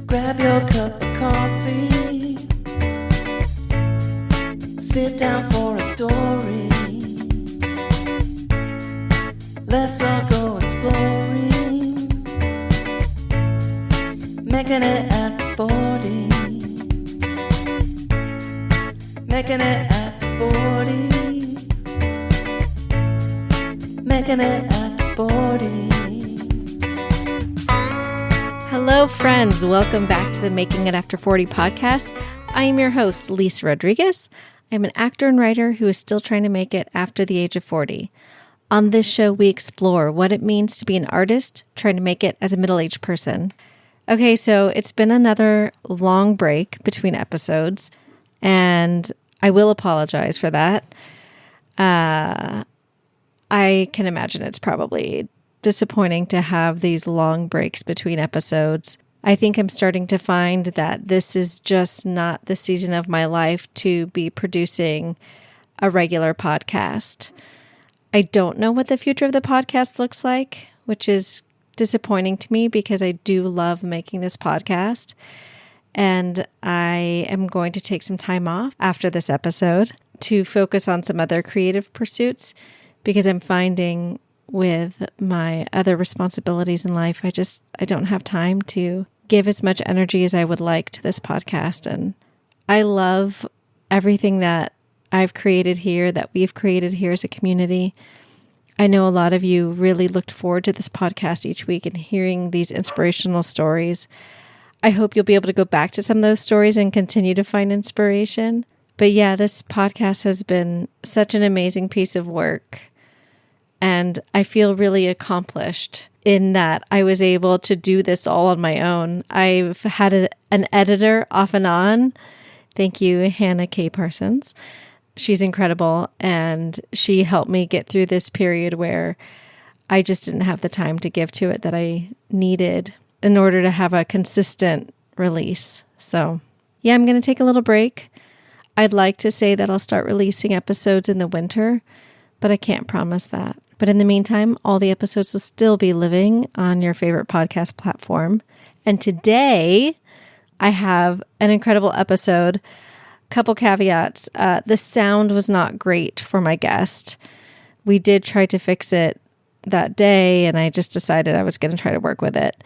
Grab your cup of coffee. Sit down for a story. Let's all go exploring. Making it after 40. Making it after 40. Making it after 40. Hello, friends. Welcome back to the Making It After 40 podcast. I am your host, Lisa Rodriguez. I'm an actor and writer who is still trying to make it after the age of 40. On this show, we explore what it means to be an artist trying to make it as a middle-aged person. Okay, so it's been another long break between episodes, and I will apologize for that. I can imagine it's probably disappointing to have these long breaks between episodes. I think I'm starting to find that this is just not the season of my life to be producing a regular podcast. I don't know what the future of the podcast looks like, which is disappointing to me because I do love making this podcast. And I am going to take some time off after this episode to focus on some other creative pursuits because I'm finding with my other responsibilities in life, I don't have time to give as much energy as I would like to this podcast. And I love everything that I've created here, that we've created here as a community. I know a lot of you really looked forward to this podcast each week and hearing these inspirational stories. I hope you'll be able to go back to some of those stories and continue to find inspiration. But yeah, this podcast has been such an amazing piece of work. And I feel really accomplished in that I was able to do this all on my own. I've had an editor off and on. Thank you, Hannah K. Parsons. She's incredible. And she helped me get through this period where I just didn't have the time to give to it that I needed in order to have a consistent release. So yeah, I'm going to take a little break. I'd like to say that I'll start releasing episodes in the winter, but I can't promise that. But in the meantime, all the episodes will still be living on your favorite podcast platform. And today, I have an incredible episode. Couple caveats. The sound was not great for my guest. We did try to fix it that day, and I just decided I was going to try to work with it.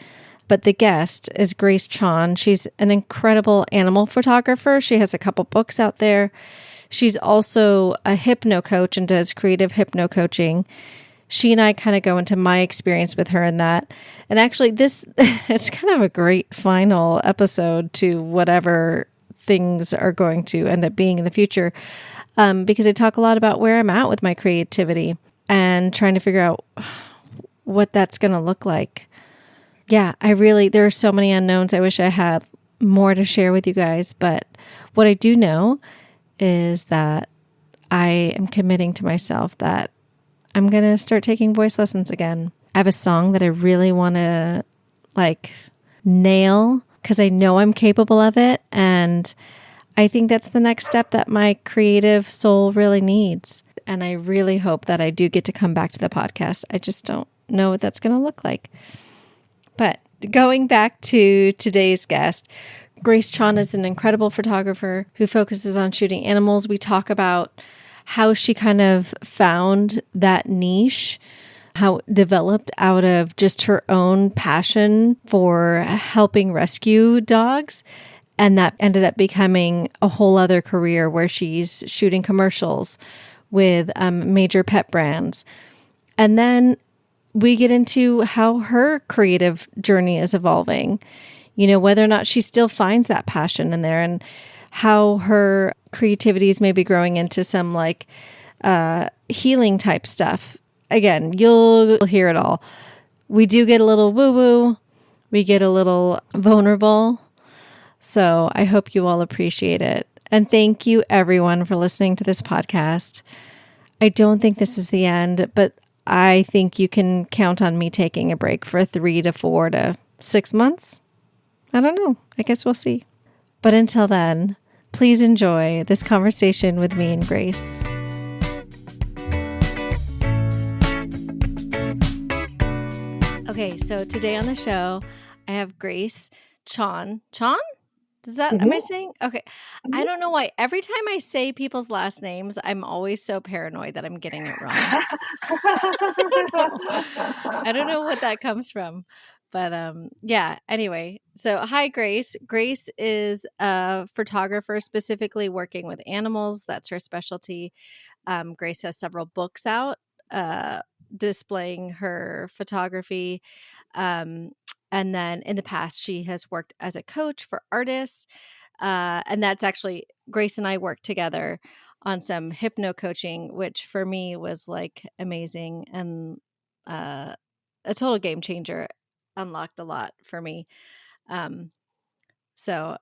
But the guest is Grace Chon. She's an incredible animal photographer. She has a couple books out there. She's also a hypno-coach and does creative hypno-coaching. She and I kind of go into my experience with her in that. And actually, it's kind of a great final episode to whatever things are going to end up being in the future, because I talk a lot about where I'm at with my creativity and trying to figure out what that's going to look like. Yeah, there are so many unknowns. I wish I had more to share with you guys. But what I do know is that I am committing to myself that I'm going to start taking voice lessons again. I have a song that I really want to nail because I know I'm capable of it. And I think that's the next step that my creative soul really needs. And I really hope that I do get to come back to the podcast. I just don't know what that's going to look like. But going back to today's guest, Grace Chon is an incredible photographer who focuses on shooting animals. We talk about how she kind of found that niche, how it developed out of just her own passion for helping rescue dogs. And that ended up becoming a whole other career where she's shooting commercials with major pet brands. And then we get into how her creative journey is evolving. You know, whether or not she still finds that passion in there and how her creativity is maybe growing into some healing type stuff. Again, you'll hear it all. We do get a little woo-woo. We get a little vulnerable. So I hope you all appreciate it. And thank you everyone for listening to this podcast. I don't think this is the end, but I think you can count on me taking a break for 3 to 4 to 6 months. I don't know. I guess we'll see. But until then, please enjoy this conversation with me and Grace. Okay, so today on the show, I have Grace Chon. Chon? Am I saying? Okay. I don't know why. Every time I say people's last names, I'm always so paranoid that I'm getting it wrong. I don't know what that comes from. But yeah, anyway. So hi, Grace. Grace is a photographer specifically working with animals. That's her specialty. Grace has several books out displaying her photography. And then in the past, she has worked as a coach for artists. And that's actually Grace and I worked together on some hypno coaching, which for me was like amazing and a total game changer. Unlocked a lot for me. So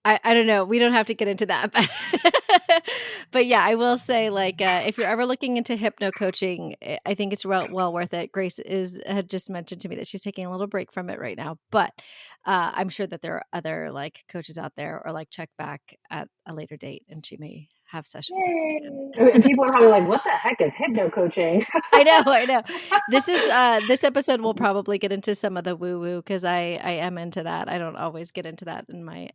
I don't know. We don't have to get into that, but yeah, I will say like if you're ever looking into hypno coaching, I think it's well worth it. Grace had just mentioned to me that she's taking a little break from it right now, but I'm sure that there are other like coaches out there, or like check back at a later date, and she may have sessions with me again. And people are probably like, "What the heck is hypno coaching?" I know. This episode will probably get into some of the woo woo because I am into that. I don't always get into that in my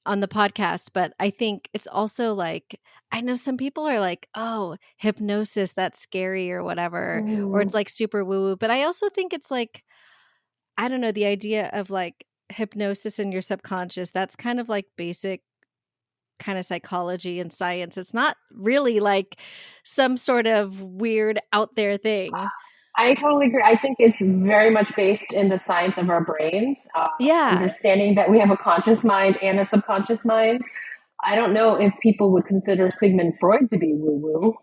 on the podcast, but I think it's also like, I know some people are like, oh, hypnosis, that's scary or whatever, or it's like super woo woo. But I also think it's like, I don't know, the idea of like hypnosis in your subconscious, that's kind of like basic kind of psychology and science. It's not really like some sort of weird out there thing. I totally agree. I think it's very much based in the science of our brains. Understanding that we have a conscious mind and a subconscious mind. I don't know if people would consider Sigmund Freud to be woo-woo.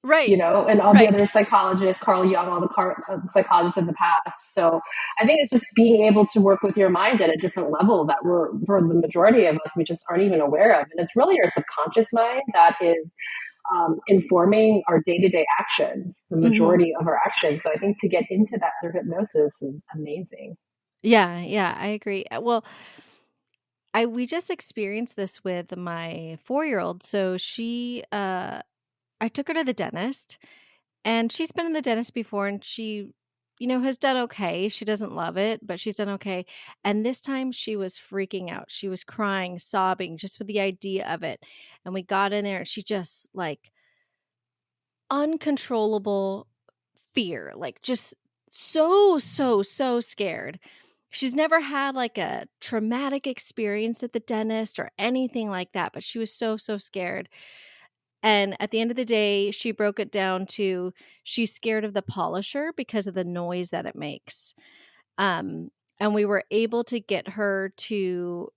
Right. You know, and all the other psychologists, Carl Jung, all the psychologists of the past. So I think it's just being able to work with your mind at a different level that for the majority of us, we just aren't even aware of. And it's really our subconscious mind that is informing our day-to-day actions, the majority of our actions. So I think to get into that through hypnosis is amazing. Yeah, I agree. Well, we just experienced this with my 4-year-old. So I took her to the dentist, and she's been in the dentist before, and she, has done okay. She doesn't love it, but she's done okay. And this time she was freaking out. She was crying, sobbing just with the idea of it. And we got in there, and she just like uncontrollable fear, like just so scared. She's never had like a traumatic experience at the dentist or anything like that, but she was so scared. And at the end of the day, she broke it down to she's scared of the polisher because of the noise that it makes. And we were able to get her to,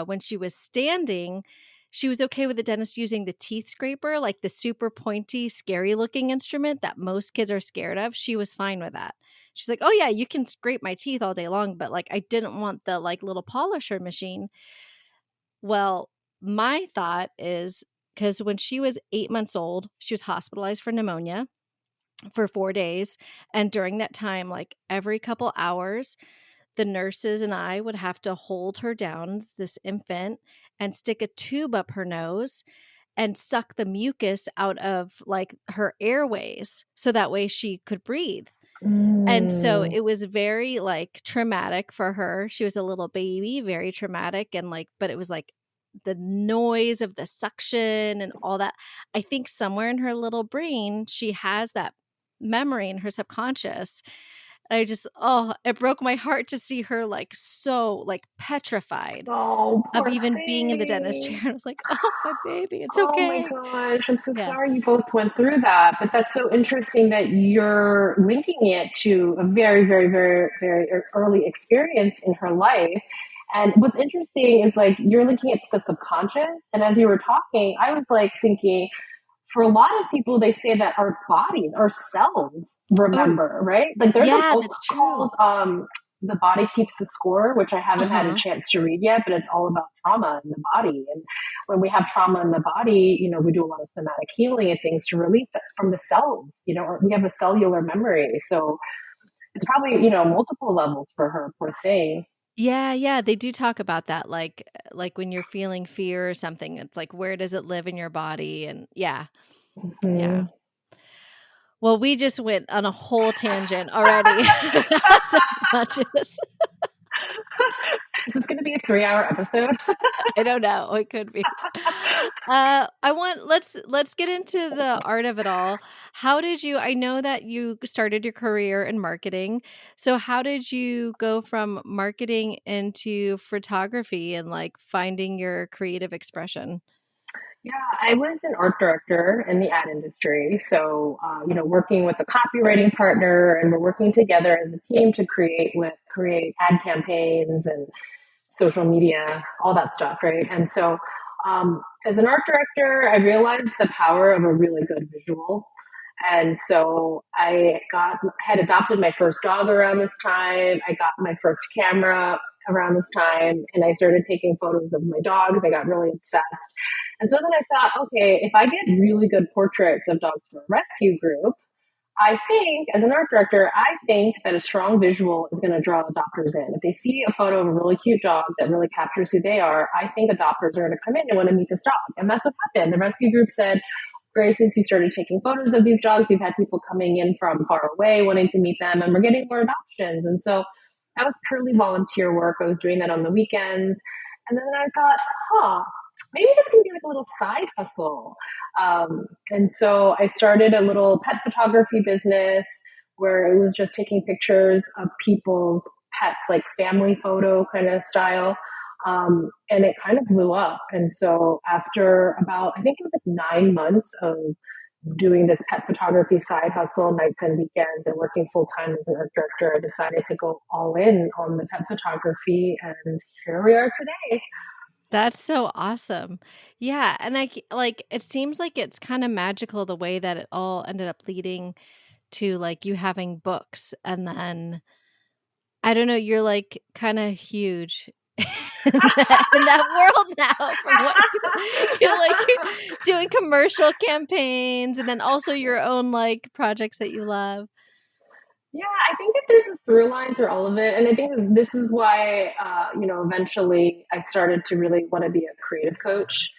when she was standing, she was okay with the dentist using the teeth scraper, like the super pointy, scary looking instrument that most kids are scared of. She was fine with that. She's like, oh yeah, you can scrape my teeth all day long, but like I didn't want the like little polisher machine. Well, my thought is, because when she was 8 months old, she was hospitalized for pneumonia for 4 days. And during that time, like every couple hours, the nurses and I would have to hold her down, this infant, and stick a tube up her nose and suck the mucus out of like her airways so that way she could breathe. And so it was very like traumatic for her. She was a little baby, very traumatic. And like, but it was like the noise of the suction and all that. I think somewhere in her little brain, she has that memory in her subconscious. And I just, it broke my heart to see her like so like petrified of even being in the dentist chair. And I was like, oh, my baby, it's okay. Oh my gosh, I'm so sorry you both went through that. But that's so interesting that you're linking it to a very, very, very, very early experience in her life. And what's interesting is like you're linking it to the subconscious. And as you were talking, I was like thinking, for a lot of people, they say that our bodies, our cells remember, right? Like there's a book called The Body Keeps the Score, which I haven't had a chance to read yet, but it's all about trauma in the body. And when we have trauma in the body, we do a lot of somatic healing and things to release that from the cells, or we have a cellular memory. So it's probably, multiple levels for her, poor thing. Yeah, they do talk about that. Like when you're feeling fear or something, it's like, where does it live in your body? And yeah. Well, we just went on a whole tangent already. Subconscious. Is this going to be a 3-hour episode? I don't know. It could be. Let's get into the art of it all. How did you, I know that you started your career in marketing. So how did you go from marketing into photography and like finding your creative expression? Yeah, I was an art director in the ad industry. So, working with a copywriting partner, and we're working together as a team to create ad campaigns and social media, all that stuff, right? And so, as an art director, I realized the power of a really good visual. And so had adopted my first dog around this time. I got my first camera around this time, and I started taking photos of my dogs. I got really obsessed. And so then I thought, okay, if I get really good portraits of dogs for a rescue group, I think, as an art director, I think that a strong visual is going to draw adopters in. If they see a photo of a really cute dog that really captures who they are, I think adopters are going to come in and want to meet this dog. And that's what happened. The rescue group said, Grace, since you started taking photos of these dogs, we've had people coming in from far away wanting to meet them, and we're getting more adoptions. And so that was purely volunteer work. I was doing that on the weekends. And then I thought, maybe this can be like a little side hustle. And so I started a little pet photography business where it was just taking pictures of people's pets, like family photo kind of style. And it kind of blew up. And so after about, I think it was like 9 months of doing this pet photography side hustle, nights and weekends, and working full time as an art director, I decided to go all in on the pet photography. And here we are today. That's so awesome. Yeah, and like it seems like it's kind of magical the way that it all ended up leading to like you having books, and then I don't know, you're like kind of huge in that world now from what you're like doing commercial campaigns and then also your own like projects that you love. Yeah, I think that there's a through line through all of it. And I think that this is why, eventually I started to really want to be a creative coach,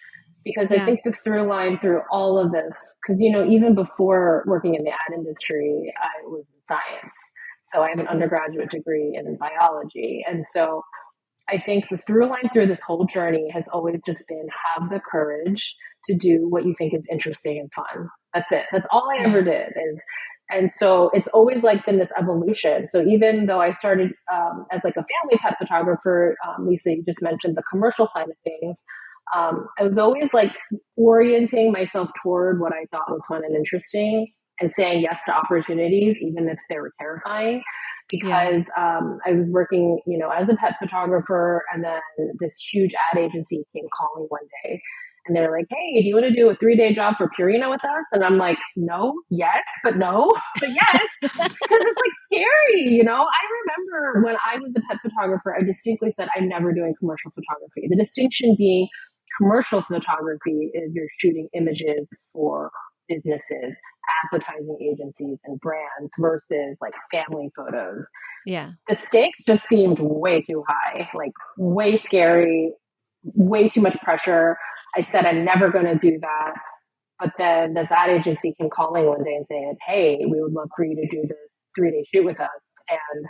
because I Yeah. think the through line through all of this, because, even before working in the ad industry, I was in science. So I have an undergraduate degree in biology. And so I think the through line through this whole journey has always just been have the courage to do what you think is interesting and fun. That's it. That's all I ever Yeah. did is, and so it's always like been this evolution. So even though I started as like a family pet photographer, Lisa, you just mentioned the commercial side of things. I was always like orienting myself toward what I thought was fun and interesting and saying yes to opportunities, even if they were terrifying Yeah. because I was working, as a pet photographer, and then this huge ad agency came calling one day, and they're like, "Hey, do you want to do a 3-day job for Purina with us?" And I'm like, "No, yes, but no, but yes," because it's like scary. I remember when I was a pet photographer, I distinctly said I'm never doing commercial photography. The distinction being commercial photography is you're shooting images for businesses, advertising agencies, and brands versus like family photos. Yeah. The stakes just seemed way too high, like way scary, way too much pressure. I said, I'm never going to do that. But then this ad agency came calling one day and saying, "Hey, we would love for you to do this 3-day shoot with us." And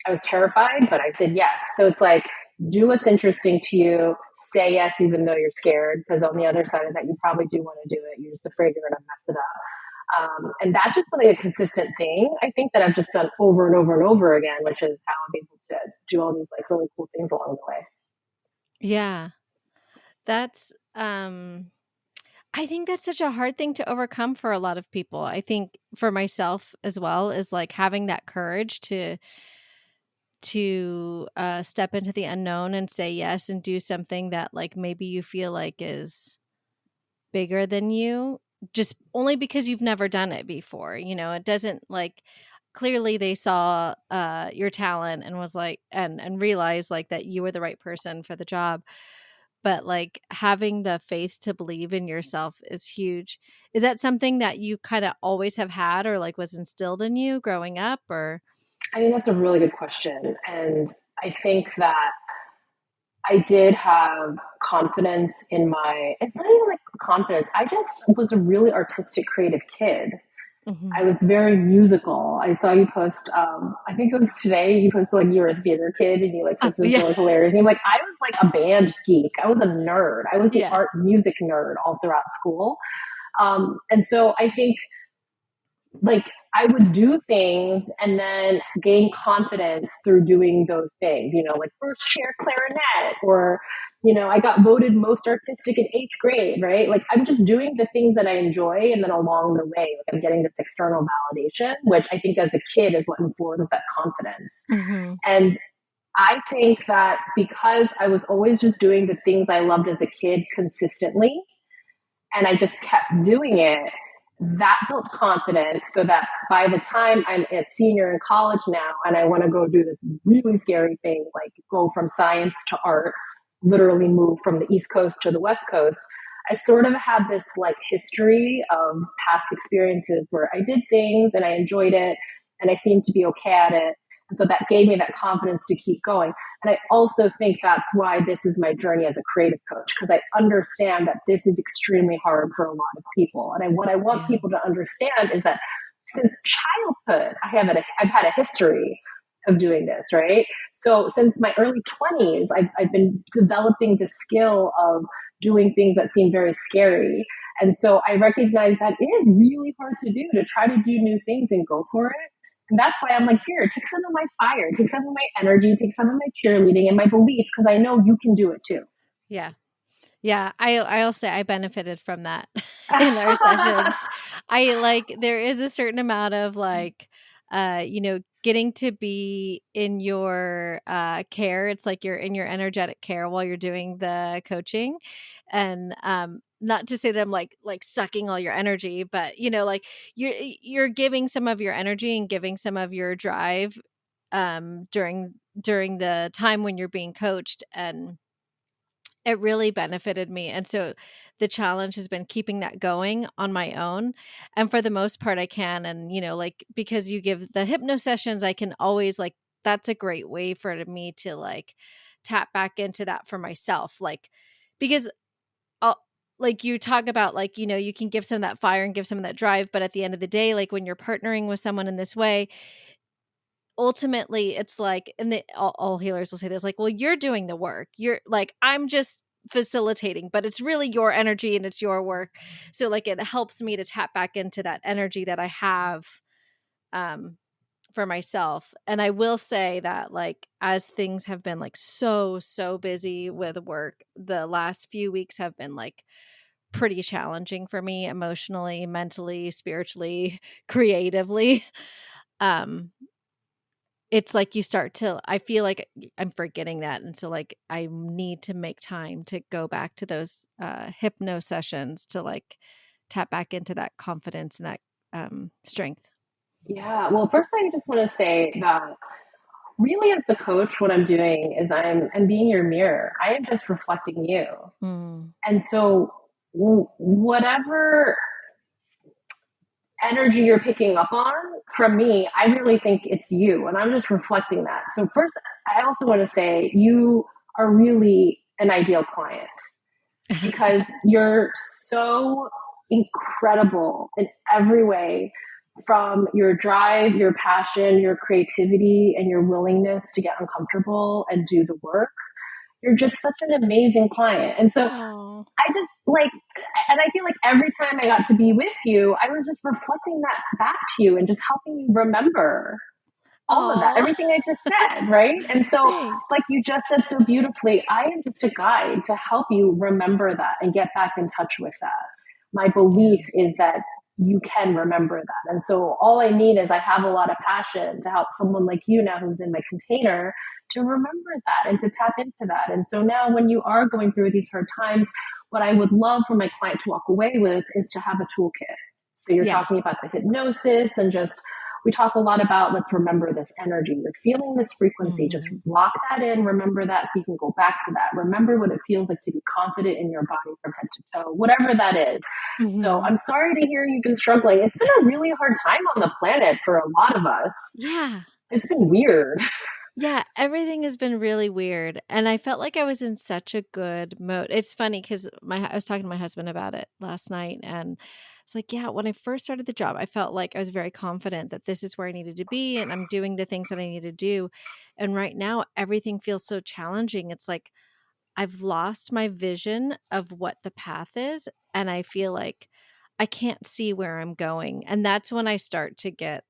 I was terrified, but I said yes. So it's like, do what's interesting to you. Say yes, even though you're scared, because on the other side of that, you probably do want to do it. You're just afraid you're going to mess it up. And that's just really a consistent thing. I think that I've just done over and over and over again, which is how I'm able to do all these like really cool things along the way. Yeah. That's I think that's such a hard thing to overcome for a lot of people. I think for myself as well is like having that courage to step into the unknown and say yes and do something that like maybe you feel like is bigger than you just only because you've never done it before. It doesn't like clearly they saw your talent and was like and realized like that you were the right person for the job, but like having the faith to believe in yourself is huge. Is that something that you kind of always have had or like was instilled in you growing up or? I think that's a really good question. And I think that I did have confidence it's not even like confidence. I just was a really artistic, creative kid. Mm-hmm. I was very musical. I saw you post, I think it was today, you posted like you were a theater kid and you like Oh, posted this yeah. really hilarious. And like, I was like a band geek. I was a nerd. I was the Yeah. art music nerd all throughout school. And so I think like I would do things and then gain confidence through doing those things, you know, like first chair clarinet or, you know, I got voted most artistic in 8th grade, right? Like I'm just doing the things that I enjoy. And then along the way, like I'm getting this external validation, which I think as a kid is what informs that confidence. Mm-hmm. And I think that because I was always just doing the things I loved as a kid consistently, and I just kept doing it, that built confidence so that by the time I'm a senior in college now and I want to go do this really scary thing, like go from science to art, literally move from the East Coast to the West Coast, I sort of have this like history of past experiences where I did things and I enjoyed it and I seemed to be okay at it. And so that gave me that confidence to keep going. And I also think that's why this is my journey as a creative coach, because I understand that this is extremely hard for a lot of people. And what I want Yeah. people to understand is that since childhood, I've had a history of doing this, right? So since my early 20s, I've been developing the skill of doing things that seem very scary. And so I recognize that it is really hard to do, to try to do new things and go for it. And that's why I'm like, here, take some of my fire, take some of my energy, take some of my cheerleading and my belief, because I know you can do it too. Yeah. Yeah. I'll say I benefited from that in our sessions. There is a certain amount of like, getting to be in your care. It's like you're in your energetic care while you're doing the coaching. And not to say that I'm like sucking all your energy, but like you're giving some of your energy and giving some of your drive during the time when you're being coached, and it really benefited me. And so the challenge has been keeping that going on my own. And for the most part, I can. And, because you give the hypno sessions, I can always that's a great way for me to tap back into that for myself. Because I'll, you talk about you can give some of that fire and give some of that drive. But at the end of the day, when you're partnering with someone in this way, ultimately it's and all healers will say this, well, you're doing the work, you're I'm just facilitating, but it's really your energy and it's your work. So it helps me to tap back into that energy that I have for myself. And I will say that as things have been so busy with work, the last few weeks have been pretty challenging for me emotionally, mentally, spiritually, creatively. It's you start to, I feel like I'm forgetting that. And so I need to make time to go back to those hypno sessions to tap back into that confidence and that strength. Yeah. Well, first I just want to say that really as the coach, what I'm doing is I'm being your mirror. I am just reflecting you. Mm. And so whatever energy you're picking up on from me, I really think it's you. And I'm just reflecting that. So first, I also want to say you are really an ideal client because you're so incredible in every way, from your drive, your passion, your creativity, and your willingness to get uncomfortable and do the work. You're just such an amazing client. And so Oh. I just and I feel like every time I got to be with you, I was just reflecting that back to you and just helping you remember all of that, Aw. everything I just said, right? And so, Thanks. like you just said so beautifully, I am just a guide to help you remember that and get back in touch with that. My belief is that you can remember that. And so all I need is I have a lot of passion to help someone like you now who's in my container to remember that and to tap into that. And so now when you are going through these hard times, what I would love for my client to walk away with is to have a toolkit. So you're talking about the hypnosis and just, we talk a lot about, let's remember this energy. You're feeling this frequency. Just lock that in, remember that so you can go back to that. Remember what it feels like to be confident in your body from head to toe, whatever that is. So I'm sorry to hear you've been struggling. It's been a really hard time on the planet for a lot of us. Yeah. It's been weird. Yeah, everything has been really weird, and I felt like I was in such a good mode. It's funny because I was talking to my husband about it last night, and it's like, yeah, when I first started the job, I felt like I was very confident that this is where I needed to be, and I'm doing the things that I need to do. And right now, everything feels so challenging. It's like I've lost my vision of what the path is, and I feel like I can't see where I'm going. And that's when I start to get,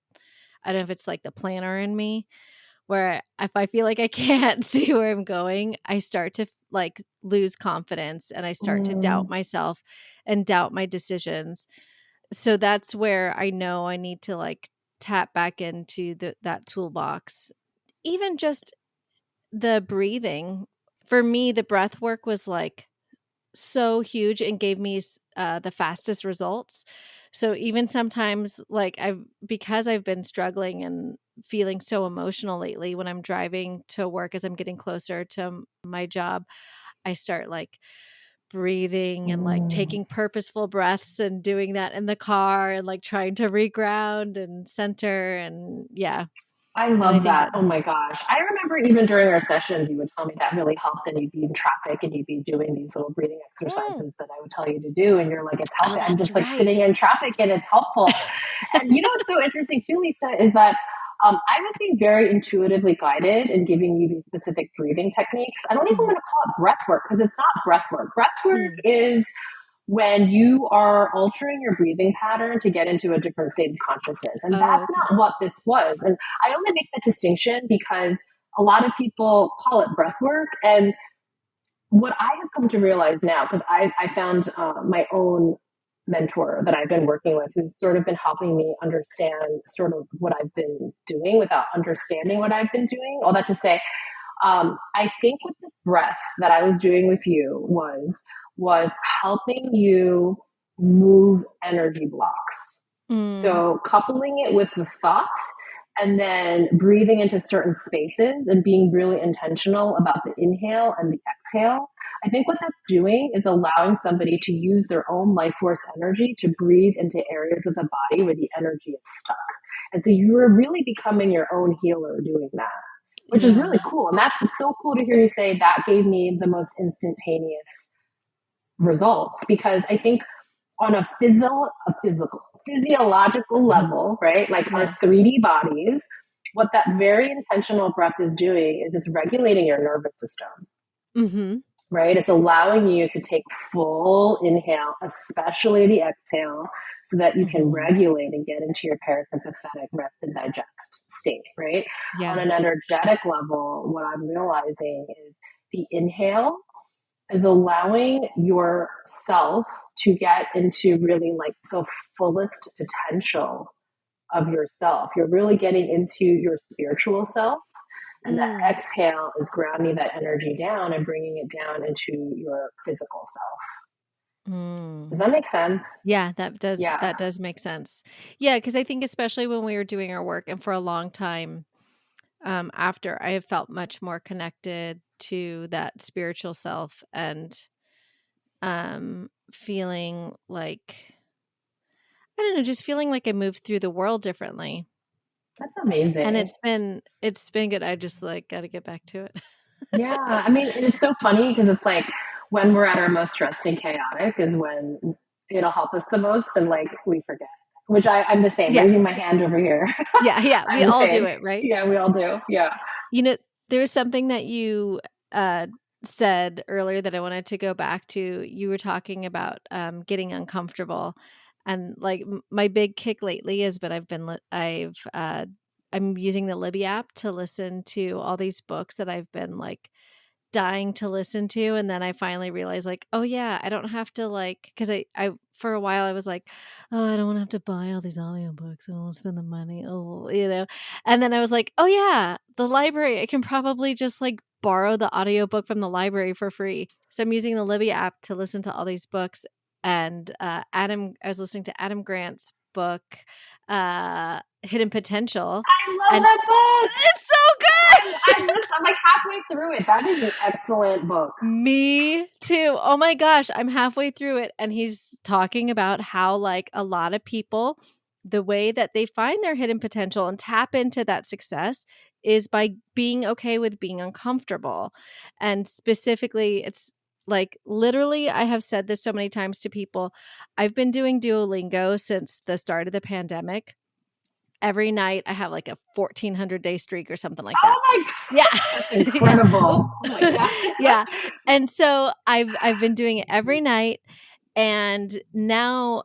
I don't know if it's like the planner in me, where if I feel like I can't see where I'm going, I start to like lose confidence and I start to doubt Mm, myself and doubt my decisions. So that's where I know I need to like tap back into that toolbox. Even just the breathing. For me, the breath work was like so huge and gave me the fastest results. So even sometimes, like because I've been struggling and feeling so emotional lately when I'm driving to work as I'm getting closer to my job, I start like breathing and like mm. taking purposeful breaths and doing that in the car and like trying to reground and center and yeah. I And I love think that. that's Oh my gosh. I remember even during our sessions, you would tell me that really helped, and you'd be in traffic and you'd be doing these little breathing Mm. exercises that I would tell you to do. And you're like, it's Oh, helping. I'm that's just like right. sitting in traffic and it's helpful. And you know what's so interesting too, Lisa, is that I was being very intuitively guided in giving you these specific breathing techniques. I don't even Mhm. want to call it breath work because it's not breath work. Breath work Mm. is when you are altering your breathing pattern to get into a different state of consciousness. And Oh, that's okay. not what this was. And I only make that distinction because a lot of people call it breath work. And what I have come to realize now, because I found my own mentor that I've been working with who's sort of been helping me understand sort of what I've been doing without understanding what I've been doing. All that to say, I think with this breath that I was doing with you was helping you move energy blocks. Mm. So coupling it with the thought and then breathing into certain spaces and being really intentional about the inhale and the exhale. I think what that's doing is allowing somebody to use their own life force energy to breathe into areas of the body where the energy is stuck. And so you are really becoming your own healer doing that, which is really Yeah. cool. And that's so cool to hear you say that gave me the most instantaneous results because I think on a physical, physiological level, right? Like our Yeah. 3D bodies, what that very intentional breath is doing is it's regulating your nervous system, Mhm. right? It's allowing you to take full inhale, especially the exhale, so that you can Mhm. regulate and get into your parasympathetic rest and digest state, right? On Yeah. an energetic level, what I'm realizing is the inhale is allowing yourself to get into really like the fullest potential of yourself. You're really getting into your spiritual self. And that Mm. exhale is grounding that energy down and bringing it down into your physical self. Does Mm. that make sense? Yeah, Yeah. that does make sense. Yeah, because I think especially when we were doing our work and for a long time, after I have felt much more connected to that spiritual self and feeling like I don't know, just feeling like I moved through the world differently. That's And amazing. it's been good. I just like got to get back to it. Yeah. I mean, it's so funny because it's like when we're at our most stressed and chaotic is when it'll help us the most and like we forget. Which I'm the same, Yeah. raising my hand over here. Yeah, yeah, we I'm the all do same. it, right? Yeah, we all do. Yeah. You know, there was something that you uh, said earlier that I wanted to go back to. You were talking about getting uncomfortable, and like my big kick lately is, but I'm using the Libby app to listen to all these books that I've been like dying to listen to, and then I finally realized like, oh yeah, I don't have to like because I for a while I was like, oh, I don't want to have to buy all these audiobooks. I don't want to spend the money. Oh, And then I was like, oh yeah, the library, I can probably just like borrow the audiobook from the library for free. So I'm using the Libby app to listen to all these books. And I was listening to Adam Grant's book, Hidden Potential. I love And that book. it's so good. I'm like halfway through it. That is an excellent book. Me too. Oh my gosh, I'm halfway through it and he's talking about how like a lot of people the way that they find their hidden potential and tap into that success is by being okay with being uncomfortable. And specifically, it's like literally, I have said this so many times to people. I've been doing Duolingo since the start of the pandemic. Every night I have like a 1,400-day streak or something like that. Oh my Yeah. God, that's incredible. Oh my God. Yeah. And so I've been doing it every night. And now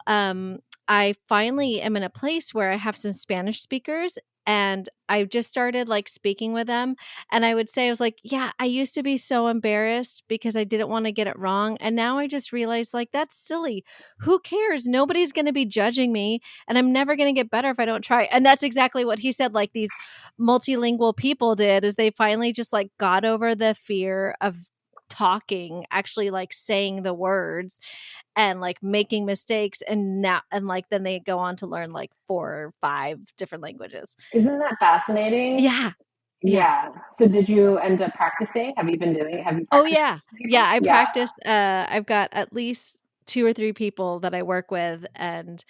I finally am in a place where I have some Spanish speakers, and I just started like speaking with them. And I would say, I was like, yeah, I used to be so embarrassed because I didn't want to get it wrong. And now I just realized, like, that's silly. Who cares? Nobody's going to be judging me, and I'm never going to get better if I don't try. And that's exactly what he said. Like these multilingual people did, is they finally just like got over the fear of talking, actually like saying the words and like making mistakes, and now and like then they go on to learn like 4 or 5 different languages. Isn't that fascinating? Yeah. Yeah. So did you end up practicing? Have you been doing it? Have you Oh practiced yeah. with people? Yeah, I practiced. I've got at least 2 or 3 people that I work with, and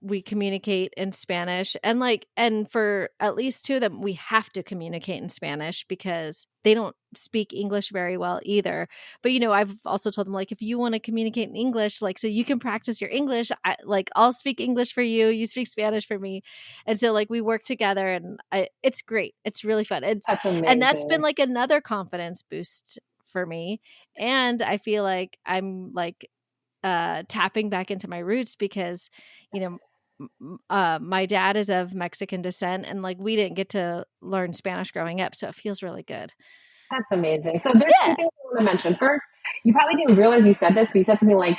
we communicate in Spanish, and for at least 2 of them we have to communicate in Spanish because they don't speak English very well either. But I've also told them, like, if you want to communicate in English, like, so you can practice your English, I'll speak English for you, you speak Spanish for me. And so like we work together, and it's great. It's really fun. That's And that's been amazing. like another confidence boost for me. And I feel like I'm like tapping back into my roots because, you know, my dad is of Mexican descent, and like we didn't get to learn Spanish growing up, so it feels really good. That's amazing. So there's Yeah. two things I want to mention. First, you probably didn't realize you said this, but you said something like,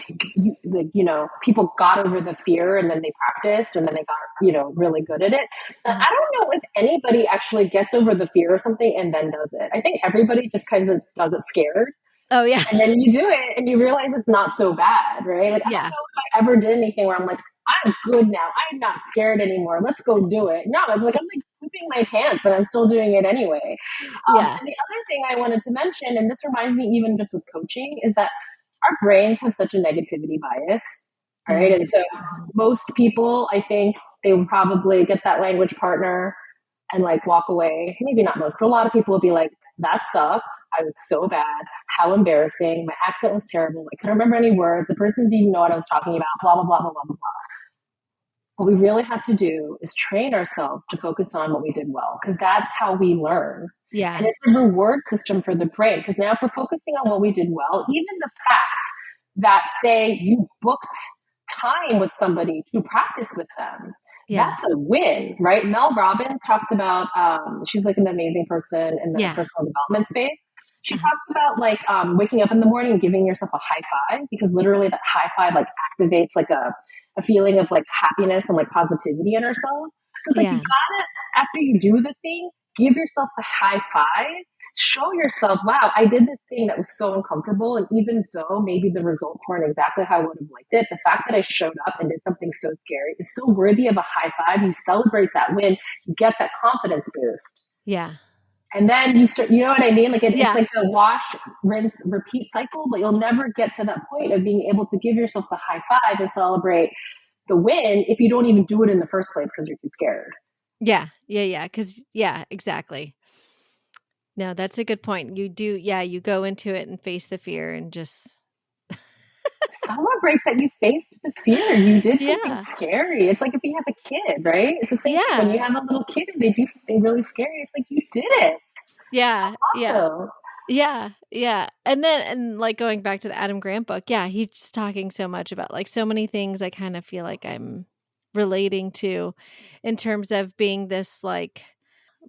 people got over the fear and then they practiced and then they got, really good at it. Now, I don't know if anybody actually gets over the fear or something and then does it. I think everybody just kind of does it scared. Oh yeah. And then you do it and you realize it's not so bad, right? Like, I don't Yeah. know if I ever did anything where I'm like, I'm good now. I'm not scared anymore. Let's go do it. No, it's like I'm like pooping my pants and I'm still doing it anyway. Yeah. And the other thing I wanted to mention, and this reminds me even just with coaching, is that our brains have such a negativity bias, right? And so most people, I think, they will probably get that language partner and like walk away. Maybe not most, but a lot of people will be like, that sucked. I was so bad. How embarrassing. My accent was terrible. I couldn't remember any words. The person didn't even know what I was talking about. Blah, blah, blah, blah, blah, blah, blah. What we really have to do is train ourselves to focus on what we did well, because that's how we learn. Yeah. And it's a reward system for the brain. Because now, if we're focusing on what we did well, even the fact that, say, you booked time with somebody to practice with them, that's a win, right? Mel Robbins talks about, she's like an amazing person in the personal development space. She talks about like waking up in the morning and giving yourself a high five, because literally that high five like activates like a feeling of like happiness and like positivity in ourselves. So it's like you gotta, after you do the thing, give yourself the high five. Show yourself, wow, I did this thing that was so uncomfortable. And even though maybe the results weren't exactly how I would have liked it, the fact that I showed up and did something so scary is still worthy of a high five. You celebrate that win, you get that confidence boost. Yeah. And then you start, you know what I mean? Like it's like a wash, rinse, repeat cycle, but you'll never get to that point of being able to give yourself the high five and celebrate the win if you don't even do it in the first place because you're too scared. Yeah. Exactly. No, that's a good point. You do, you go into it and face the fear and just celebrate that you faced the fear. You did something scary. It's like if you have a kid, right? It's the same thing when you have a little kid and they do something really scary. It's like you did it. Yeah. Awesome. Yeah. And like going back to the Adam Grant book, he's talking so much about like so many things I kind of feel like I'm relating to in terms of being this like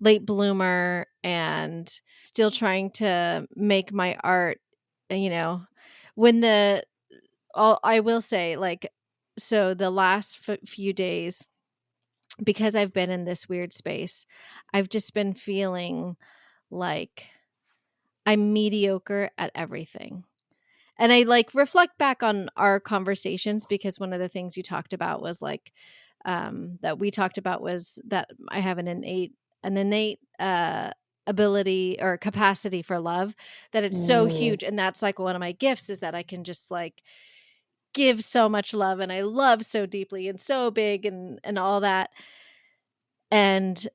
late bloomer and still trying to make my art, when I will say, like, so the last few days, because I've been in this weird space, I've just been feeling like I'm mediocre at everything. And I like reflect back on our conversations, because one of the things you talked about was like, that we talked about was that I have an innate ability or capacity for love, that it's so huge. And that's like one of my gifts, is that I can just like give so much love, and I love so deeply and so big and all that. And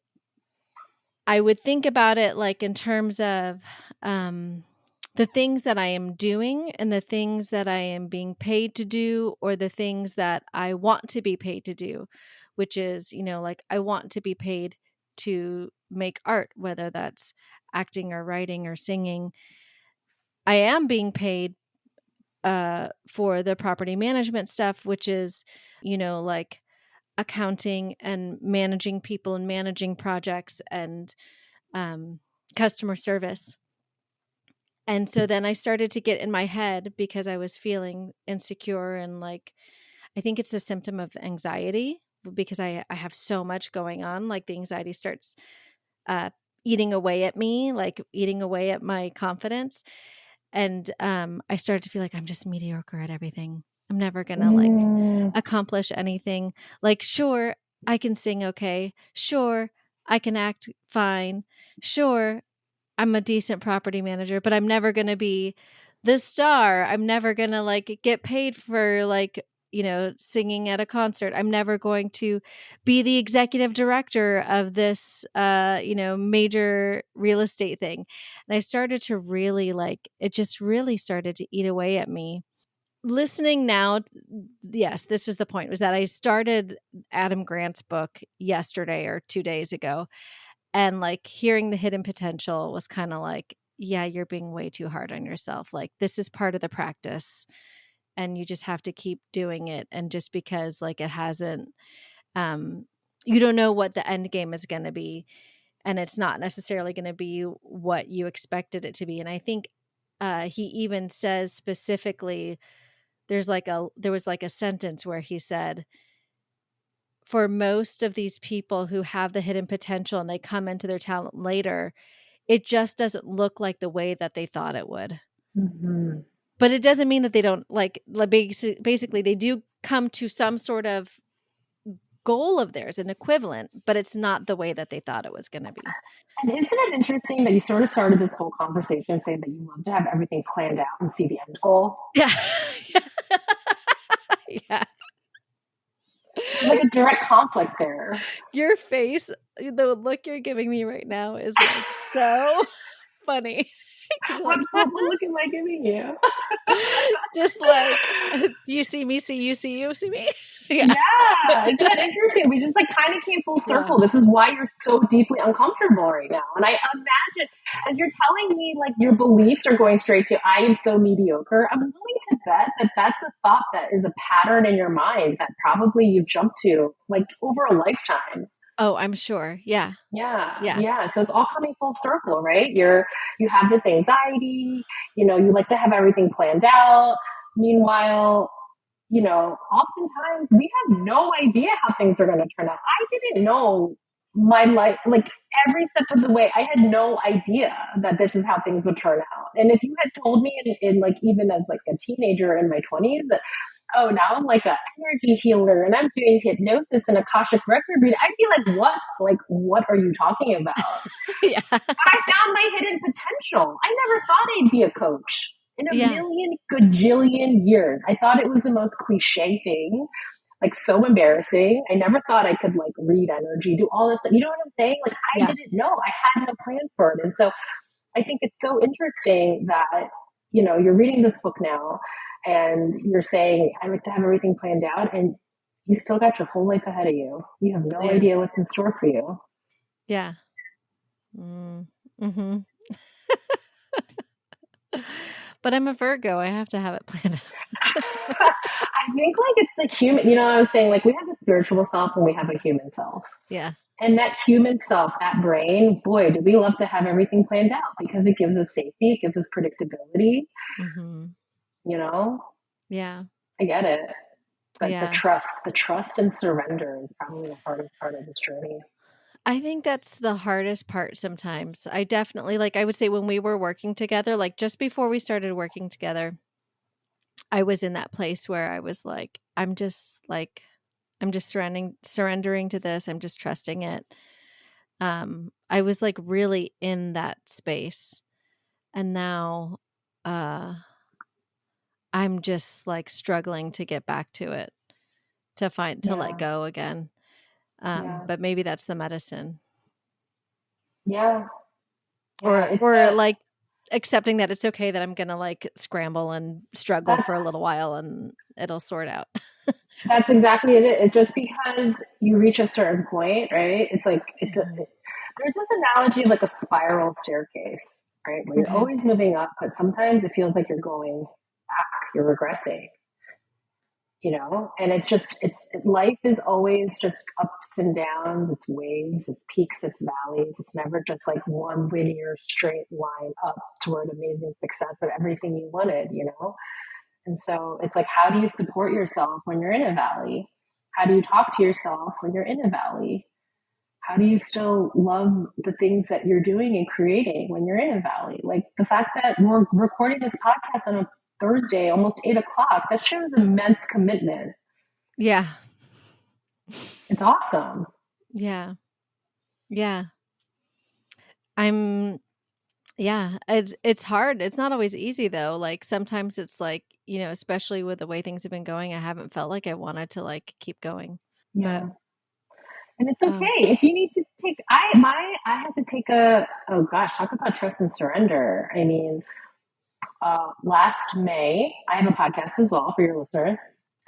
I would think about it like in terms of the things that I am doing and the things that I am being paid to do, or the things that I want to be paid to do, which is, like I want to be paid to make art, whether that's acting or writing or singing. I am being paid for the property management stuff, which is, like accounting and managing people and managing projects and customer service. And so then I started to get in my head because I was feeling insecure and like, I think it's a symptom of anxiety because I have so much going on. Like the anxiety starts eating away at me, like eating away at my confidence. And I started to feel like I'm just mediocre at everything. I'm never going to like accomplish anything. Like, sure, I can sing okay. Sure, I can act fine. Sure, I'm a decent property manager, but I'm never going to be the star. I'm never going to like get paid for like, singing at a concert. I'm never going to be the executive director of this, major real estate thing. And I started to really like, it just really started to eat away at me. Listening now, yes, this was the point, was that I started Adam Grant's book yesterday or 2 days ago. And like hearing the hidden potential was kind of like, yeah, you're being way too hard on yourself. Like this is part of the practice and you just have to keep doing it. And just because like it hasn't, you don't know what the end game is going to be. And it's not necessarily going to be what you expected it to be. And I think he even says specifically, there was like a sentence where he said, for most of these people who have the hidden potential and they come into their talent later, it just doesn't look like the way that they thought it would. Mm-hmm. But it doesn't mean that they don't like basically they do come to some sort of goal of theirs, an equivalent, but it's not the way that they thought it was going to be. And isn't it interesting that you sort of started this whole conversation saying that you love to have everything planned out and see the end goal? Yeah. Yeah. There's like a direct conflict there. Your face, the look you're giving me right now is like so funny. What look am I giving you? Just like, you see me, see you, see you, see me. Yeah. Isn't that interesting? We just like kind of came full circle. This is why you're so deeply uncomfortable right now. And I imagine as you're telling me like your beliefs are going straight to, I am so mediocre, I'm willing to bet that that's a thought that is a pattern in your mind that probably you've jumped to like over a lifetime. Oh, I'm sure. Yeah. Yeah. So it's all coming full circle, right? You have this anxiety, you like to have everything planned out. Meanwhile, oftentimes we have no idea how things are going to turn out. I didn't know my life, like every step of the way, I had no idea that this is how things would turn out. And if you had told me in like, even as like a teenager in my 20s that, oh, now I'm like an energy healer and I'm doing hypnosis and Akashic record reading, I'd be like, what? Like, what are you talking about? Yeah. I found my hidden potential. I never thought I'd be a coach in a million gajillion years. I thought it was the most cliche thing, like so embarrassing. I never thought I could like read energy, do all this stuff. You know what I'm saying? Like I didn't know. I had no plan for it. And so I think it's so interesting that, you're reading this book now and you're saying, I like to have everything planned out, and you still got your whole life ahead of you. You have no idea what's in store for you. Yeah. Mm-hmm. But I'm a Virgo. I have to have it planned out. I think like it's the human, I was saying like we have a spiritual self and we have a human self. Yeah. And that human self, that brain, boy, do we love to have everything planned out because it gives us safety. It gives us predictability. Mm-hmm. Yeah, I get it. But the trust and surrender is probably the hardest part of this journey. I think that's the hardest part sometimes. I definitely, like I would say when we were working together, like just before we started working together, I was in that place where I was like, I'm just surrendering to this. I'm just trusting it. I was like really in that space. And now I'm just like struggling to get back to it, to let go again. But maybe that's the medicine. Yeah. Yeah. Or like accepting that it's okay that I'm going to like scramble and struggle for a That's little while and it'll sort out. That's exactly it. It's just because you reach a certain point, right? It's like Mhm. there's this analogy of like a spiral staircase, right? Where you're Okay. always moving up, but sometimes it feels like you're going back, you're regressing, And it's just life is always just ups and downs, it's waves, it's peaks, it's valleys. It's never just like one linear straight line up toward amazing success of everything you wanted. And so it's like, how do you support yourself when you're in a valley? How do you talk to yourself when you're in a valley? How do you still love the things that you're doing and creating when you're in a valley? Like the fact that we're recording this podcast on a Thursday, almost 8 o'clock, that shows immense commitment. Yeah. It's awesome. Yeah. Yeah. I'm yeah, it's hard. It's not always easy though. Like sometimes it's like, especially with the way things have been going, I haven't felt like I wanted to like keep going. But Yeah. And it's um okay if you need to take. I had to take oh gosh, talk about trust and surrender. I mean, last May, I have a podcast as well for your listener.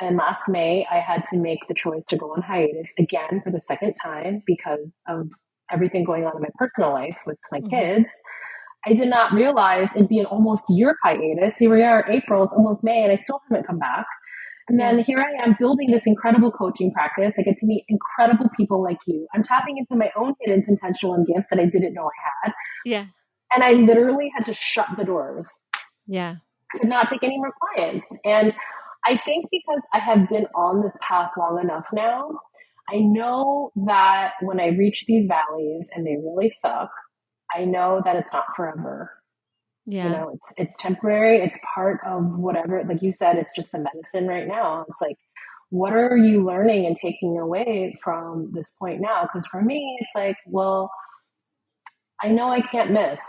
And last May, I had to make the choice to go on hiatus again for the second time because of everything going on in my personal life with my mhm. kids. I did not realize it'd be an almost year hiatus. Here we are, April, it's almost May, and I still haven't come back. And Yeah. then here I am building this incredible coaching practice. I get to meet incredible people like you. I'm tapping into my own hidden potential and gifts that I didn't know I had. Yeah. And I literally had to shut the doors, Yeah. could not take any more clients. And I think because I have been on this path long enough now, I know that when I reach these valleys and they really suck, I know that it's not forever. Yeah. It's temporary. It's part of whatever, like you said, it's just the medicine right now. It's like, what are you learning and taking away from this point now? Because for me, it's like, well, I know I can't miss.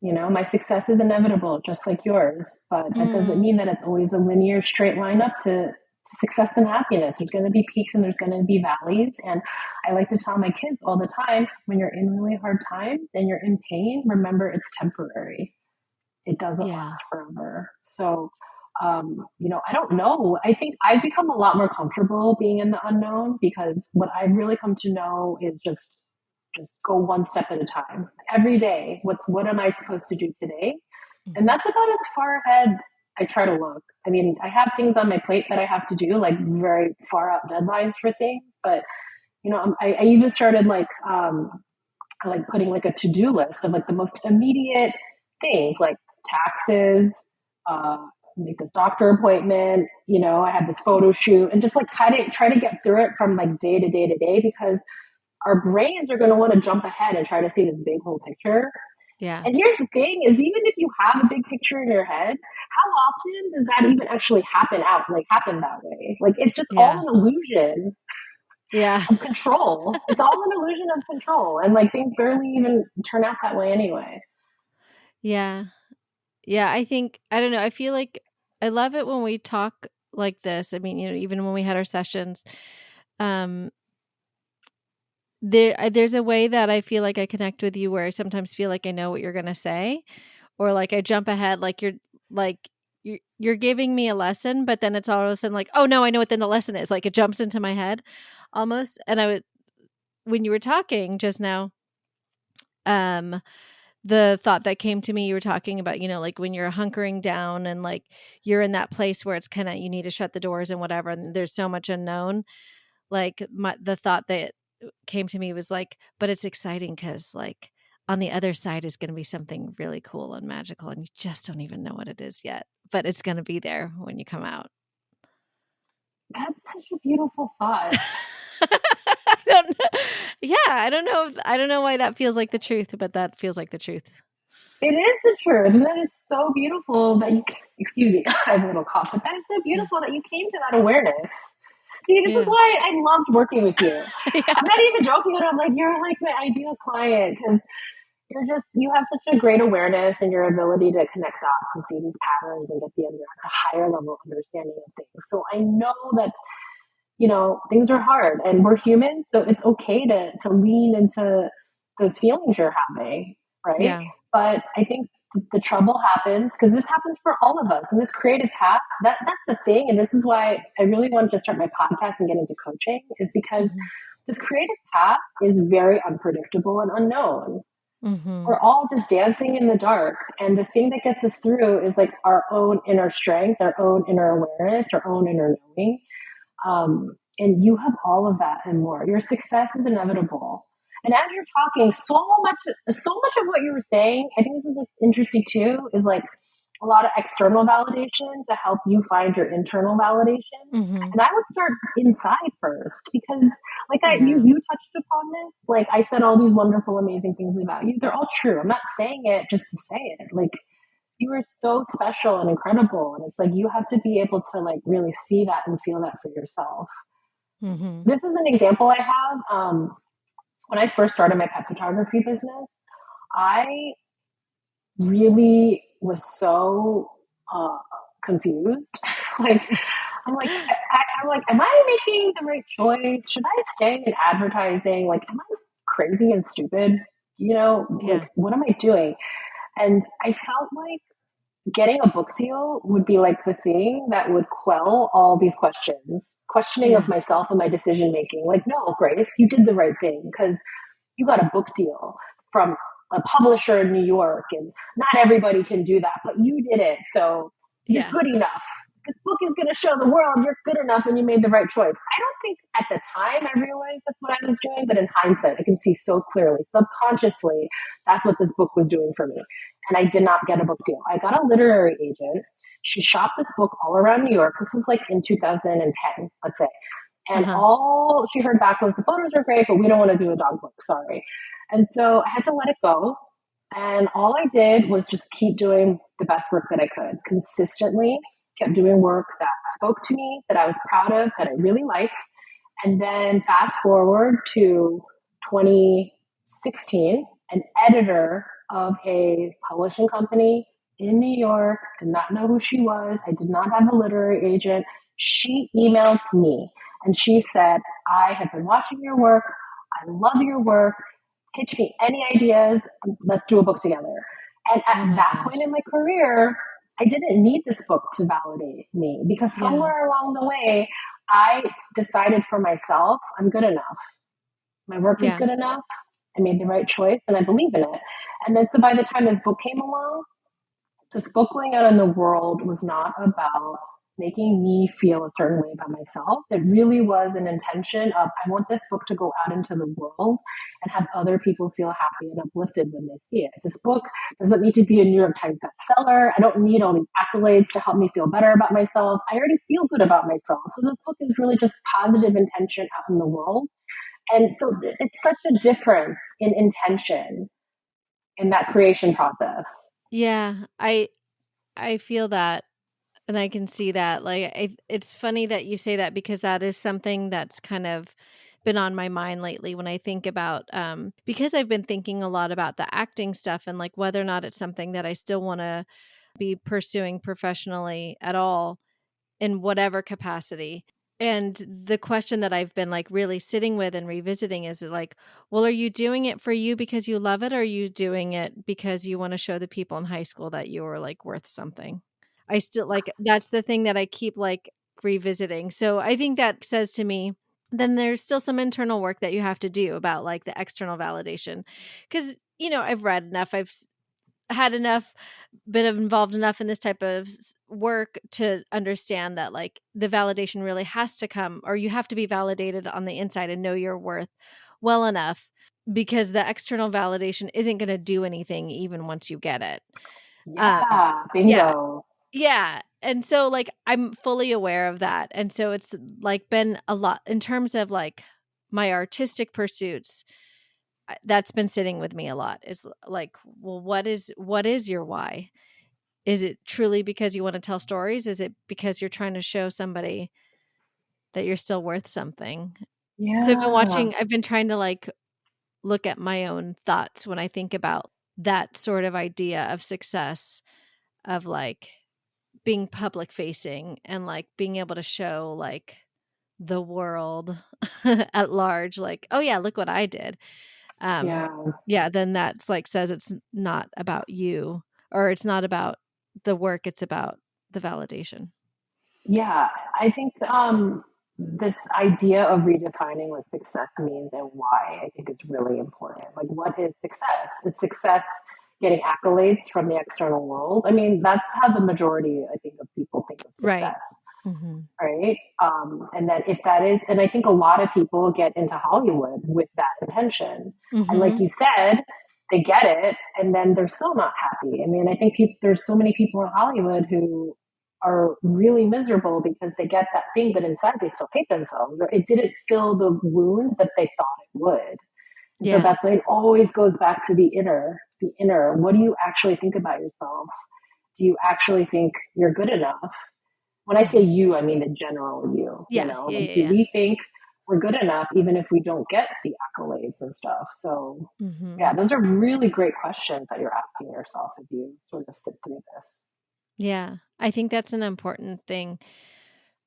My success is inevitable, just like yours, but that doesn't Mm. mean that it's always a linear straight line up to success and happiness. There's going to be peaks and there's going to be valleys. And I like to tell my kids all the time, when you're in really hard times and you're in pain, remember it's temporary. It doesn't Yeah. last forever. So, I don't know. I think I've become a lot more comfortable being in the unknown because what I've really come to know is just go one step at a time. Every day, what am I supposed to do today? And Mhm. that's about as far ahead I try to look. I mean, I have things on my plate that I have to do, like very far out deadlines for things. But I even started like putting like a to-do list of like the most immediate things, like taxes, uh, make this doctor appointment. I have this photo shoot, and just like try to get through it from like day to day to day because our brains are going to want to jump ahead and try to see this big whole picture. Yeah. And here's the thing is even if you have a big picture in your head, how often does that even actually happen that way? Like it's just all Yeah. an illusion Yeah. of control. It's all an illusion of control. And like things barely even turn out that way anyway. Yeah. Yeah, I don't know, I feel like I love it when we talk like this. I mean, even when we had our sessions, um, there's a way that I feel like I connect with you where I sometimes feel like I know what you're gonna say, or like I jump ahead, like you're giving me a lesson, but then it's all of a sudden like, oh no, I know what then the lesson is. Like it jumps into my head almost. And when you were talking just now, um, the thought that came to me, you were talking about, like when you're hunkering down and like you're in that place where it's kind of you need to shut the doors and whatever, and there's so much unknown. Like the thought that came to me was like, but it's exciting because like on the other side is going to be something really cool and magical, and you just don't even know what it is yet, but it's going to be there when you come out. That's such a beautiful thought. I don't know. Yeah, I don't know. I don't know why that feels like the truth, but that feels like the truth. It is the truth. And that is so beautiful that excuse me, I have a little cough, but that is so Yeah. beautiful that you came to that awareness. See, this is Yeah. why I loved working with you. Yeah. I'm not even joking, but I'm like, you're like my ideal client because you have such a great awareness and your ability to connect dots and see these patterns and get the higher level understanding of things. So I know that, things are hard and we're human. So it's okay to lean into those feelings you're having, right? Yeah. But I think the trouble happens because this happens for all of us in this creative path. That's the thing, and this is why I really wanted to start my podcast and get into coaching, is because Mm-hmm. this creative path is very unpredictable and unknown. Mm-hmm. We're all just dancing in the dark, and the thing that gets us through is like our own inner strength, our own inner awareness, our own inner knowing. And you have all of that and more. Your success is inevitable. And as you're talking, so much of what you were saying, I think this is like interesting too, is like a lot of external validation to help you find your internal validation. Mm-hmm. And I would start inside first because, like Yeah. you touched upon this. Like I said, all these wonderful, amazing things about you. They're all true. I'm not saying it just to say it. Like you are so special and incredible, and it's like you have to be able to like really see that and feel that for yourself. Mm-hmm. This is an example I have. When I first started my pet photography business, I really was so confused. like, I'm like, am I making the right choice? Should I stay in advertising? Like, am I crazy and stupid? You know, like, Yeah. what am I doing? And I felt like getting a book deal would be like the thing that would quell all these questioning of Yeah. myself and my decision making. Like, no, Grace, you did the right thing because you got a book deal from a publisher in New York, and not everybody can do that, but you did it, so you're Yeah. good enough. This book is going to show the world you're good enough and you made the right choice. I don't think at the time I realized that's what I was doing, but in hindsight, I can see so clearly, subconsciously, that's what this book was doing for me. And I did not get a book deal. I got a literary agent. She shopped this book all around New York. This was like in 2010, let's say. And Uh-huh. all she heard back was the photos are great, but we don't want to do a dog book. Sorry. And so I had to let it go. And all I did was just keep doing the best work that I could consistently, kept doing work that spoke to me, that I was proud of, that I really liked. And then fast forward to 2016, an editor of a publishing company in New York, did not know who she was. I did not have a literary agent. She emailed me and she said, I have been watching your work. I love your work. Pitch me any ideas. Let's do a book together. And Oh at my that point gosh. in my career, I didn't need this book to validate me because Yeah. somewhere along the way, I decided for myself, I'm good enough. My work is Yeah. good enough. I made the right choice and I believe in it. And then so by the time this book came along, this book going out in the world was not about making me feel a certain way about myself. It really was an intention of I want this book to go out into the world and have other people feel happy and uplifted when they see it. This book doesn't need to be a New York Times bestseller. I don't need all these accolades to help me feel better about myself. I already feel good about myself. So this book is really just positive intention out in the world. And so it's such a difference in intention in that creation process. Yeah. I feel that, and I can see that. Like it's funny that you say that because that is something that's kind of been on my mind lately when I think about because I've been thinking a lot about the acting stuff and like whether or not it's something that I still want to be pursuing professionally at all in whatever capacity. And the question that I've been like really sitting with and revisiting is like, well, are you doing it for you because you love it? Or are you doing it because you want to show the people in high school that you are like worth something? I still like, that's the thing that I keep like revisiting. So I think that says to me, then there's still some internal work that you have to do about like the external validation. Cause, I've read enough, had enough been involved enough in this type of work to understand that like the validation really has to come, or you have to be validated on the inside and know your worth well enough, because the external validation isn't going to do anything even once you get it. um Yeah, yeah, bingo. yeah. And so like I'm fully aware of that, and so it's like been a lot in terms of like my artistic pursuits. That's been sitting with me a lot, is like, well, what is your why? Is it truly because you want to tell stories? Is it because you're trying to show somebody that you're still worth something? So Yeah. I've been trying to like look at my own thoughts when I think about that sort of idea of success, of like being public facing and like being able to show like the world at large, like, oh yeah, look what I did. Yeah. yeah, then that's like says it's not about you, or it's not about the work, it's about the validation. Yeah, I think this idea of redefining what success means and why I think is really important. Like, what is success? Is success getting accolades from the external world? I mean, that's how the majority, I think, of people think of Right. success, Mm-hmm. right? And that if that is, and I think a lot of people get into Hollywood with that intention. And like Mm-hmm. you said, they get it, and then they're still not happy. I mean, I think there's so many people in Hollywood who are really miserable because they get that thing, but inside they still hate themselves, or it didn't fill the wound that they thought it would. And so Yeah. that's why it always goes back to the inner. The inner. What do you actually think about yourself? Do you actually think you're good enough? When I say Mm-hmm. you, I mean the general you Yeah. know, Yeah. like, Yeah. do Yeah. we think we're good enough even if we don't get the accolades and stuff? So, Mm-hmm. yeah, those are really great questions that you're asking yourself as you sort of sit through this. Yeah. I think that's an important thing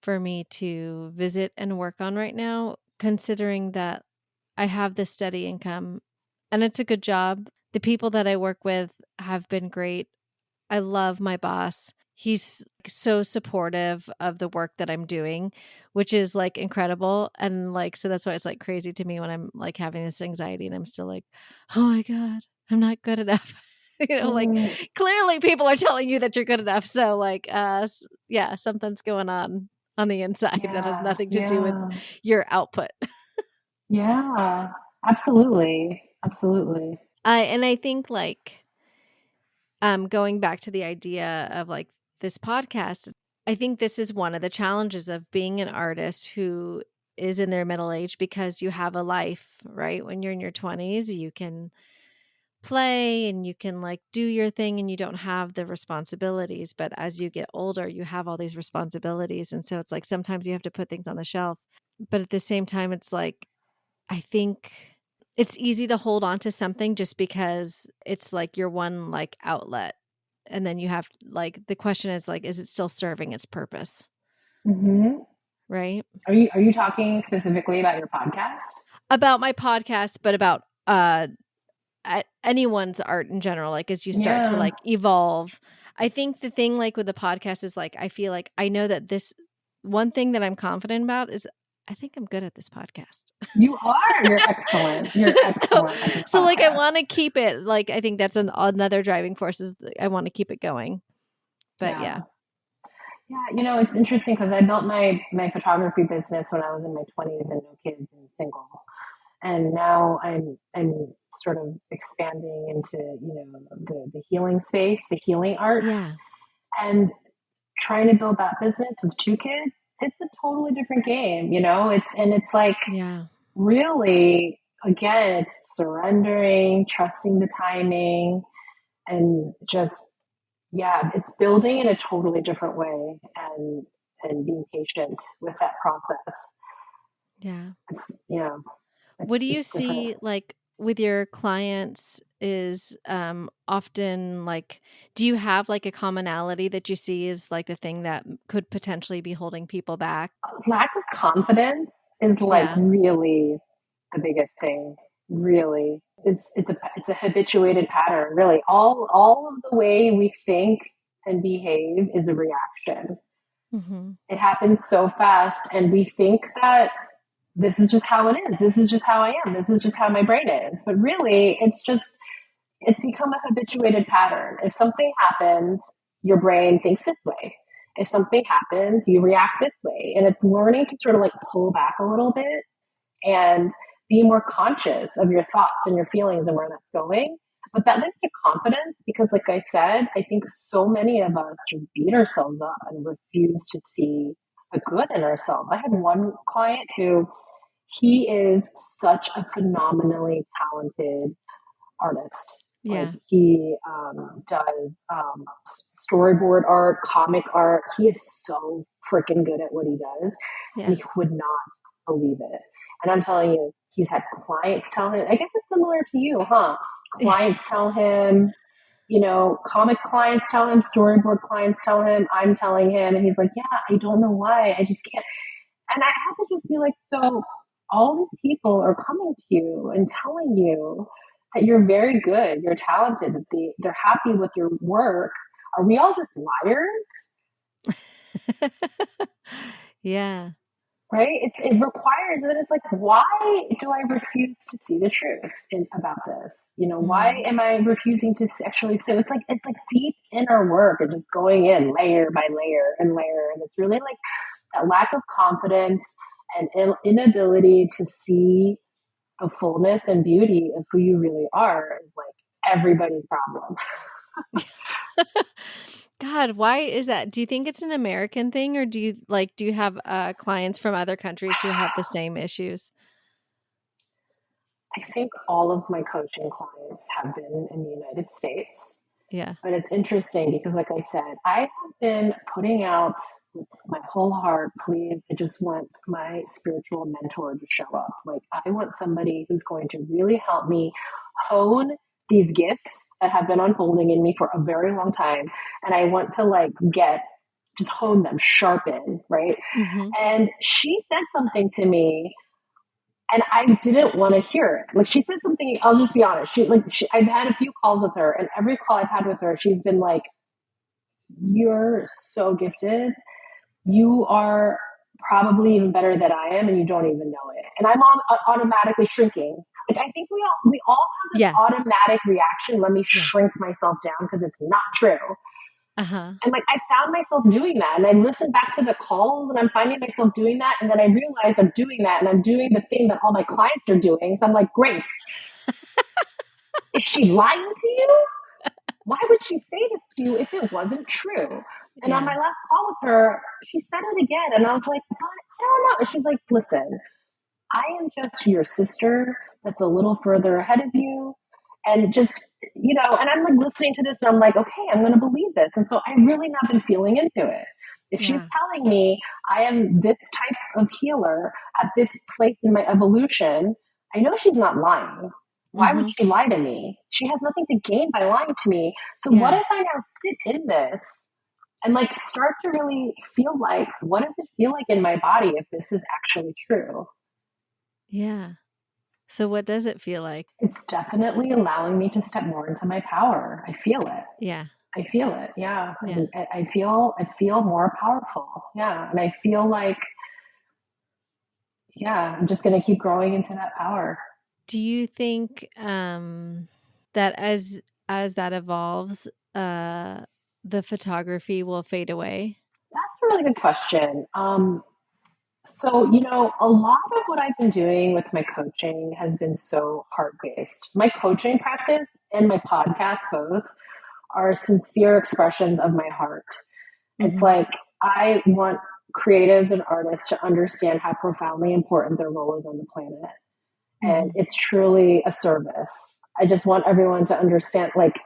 for me to visit and work on right now, considering that I have this steady income and it's a good job. The people that I work with have been great. I love my boss. He's so supportive of the work that I'm doing, which is like incredible. And like, so that's why it's like crazy to me when I'm like having this anxiety and I'm still like, oh my God, I'm not good enough. Like Mm, clearly people are telling you that you're good enough. So like, yeah, something's going on the inside that has yeah, nothing to do with yeah, your output. yeah, absolutely, absolutely. And I think like, going back to the idea of like this podcast, I think this is one of the challenges of being an artist who is in their middle age, because you have a life, right? When you're in your 20s, you can play and you can like do your thing and you don't have the responsibilities. But as you get older, you have all these responsibilities. And so it's like sometimes you have to put things on the shelf. But at the same time, it's like, I think it's easy to hold on to something just because it's like your one like outlet. And then you have like the question is like, is it still serving its purpose? Hmm. Right? Are you talking specifically about your podcast? About my podcast, but about anyone's art in general, like as you start to Yeah, like evolve. I think the thing like with the podcast is like I feel like I know that this one thing that I'm confident about is I think I'm good at this podcast. you are. You're excellent. You're so excellent at this so like I podcast. want to keep it, like I think that's another driving force is I want to keep it going. But Yeah. yeah. Yeah, it's interesting because I built my photography business when I was in my 20s and no kids and single. And now I'm sort of expanding into, the healing space, the healing arts, Yeah. and trying to build that business with two kids. It's a totally different game, it's like Yeah. really, again, it's surrendering, trusting the timing, and just, yeah, it's building in a totally different way, and being patient with that process. Yeah. It's, yeah, What do you it's different. see like with your clients is often like, do you have like a commonality that you see is like the thing that could potentially be holding people back? Lack of confidence is like Yeah. really the biggest thing. Really, it's a habituated pattern. Really, all of the way we think and behave is a reaction. Mm-hmm. It happens so fast, and we think that this is just how it is. This is just how I am. This is just how my brain is. But really, it's become a habituated pattern. If something happens, your brain thinks this way. If something happens, you react this way. And it's learning to sort of like pull back a little bit and be more conscious of your thoughts and your feelings and where that's going. But that leads to confidence because, like I said, I think so many of us just beat ourselves up and refuse to see the good in ourselves. I had one client who he is such a phenomenally talented artist. Like Yeah. he does storyboard art, comic art. He is so freaking good at what he does, and Yeah. he would not believe it. And I'm telling you, he's had clients tell him. I guess it's similar to you, huh? Clients tell him, comic clients tell him, storyboard clients tell him, I'm telling him, and he's like, "Yeah, I don't know why. I just can't." And I had to just be like, "So, all these people are coming to you and telling you that you're very good, you're talented, that they're happy with your work. Are we all just liars? Yeah. Right? It requires, and then it's like, why do I refuse to see the truth about this? Why am I refusing to actually see? It's like deep inner work and just going in layer by layer and layer, and it's really like that lack of confidence and inability to see the fullness and beauty of who you really are is like everybody's problem. God, why is that? Do you think it's an American thing, or do you have clients from other countries who have the same issues? I think all of my coaching clients have been in the United States. Yeah. But it's interesting because, like I said, I have been putting out with my whole heart, please, I just want my spiritual mentor to show up. Like, I want somebody who's going to really help me hone these gifts that have been unfolding in me for a very long time. And I want to just hone them, sharpen, right? Mm-hmm. And she said something to me and I didn't want to hear it. Like, she said something, I'll just be honest. I've had a few calls with her, and every call I've had with her, she's been like, "You're so gifted. You are probably even better than I am, and you don't even know it." And I'm automatically shrinking. Like, I think we all have this automatic reaction. Let me shrink myself down because it's not true. Uh-huh. And like, I found myself doing that, and I listened back to the calls, and I'm finding myself doing that. And then I realized I'm doing that, and I'm doing the thing that all my clients are doing. So I'm like, Grace, is she lying to you? Why would she say this to you if it wasn't true? And on my last call with her, she said it again. And I was like, what? I don't know. And she's like, listen, I am just your sister that's a little further ahead of you. And just, and I'm like listening to this and I'm like, okay, I'm going to believe this. And so I've really not been feeling into it. If she's telling me I am this type of healer at this place in my evolution, I know she's not lying. Why would she lie to me? She has nothing to gain by lying to me. So what if I now sit in this and like start to really feel like, what does it feel like in my body if this is actually true? Yeah. So what does it feel like? It's definitely allowing me to step more into my power. I feel it. Yeah. I feel it. Yeah. I feel more powerful. Yeah. And I feel like, I'm just going to keep growing into that power. Do you think that as that evolves, the photography will fade away? That's a really good question. So, a lot of what I've been doing with my coaching has been so heart-based. My coaching practice and my podcast both are sincere expressions of my heart. It's like, I want creatives and artists to understand how profoundly important their role is on the planet. And it's truly a service. I just want everyone to understand, like,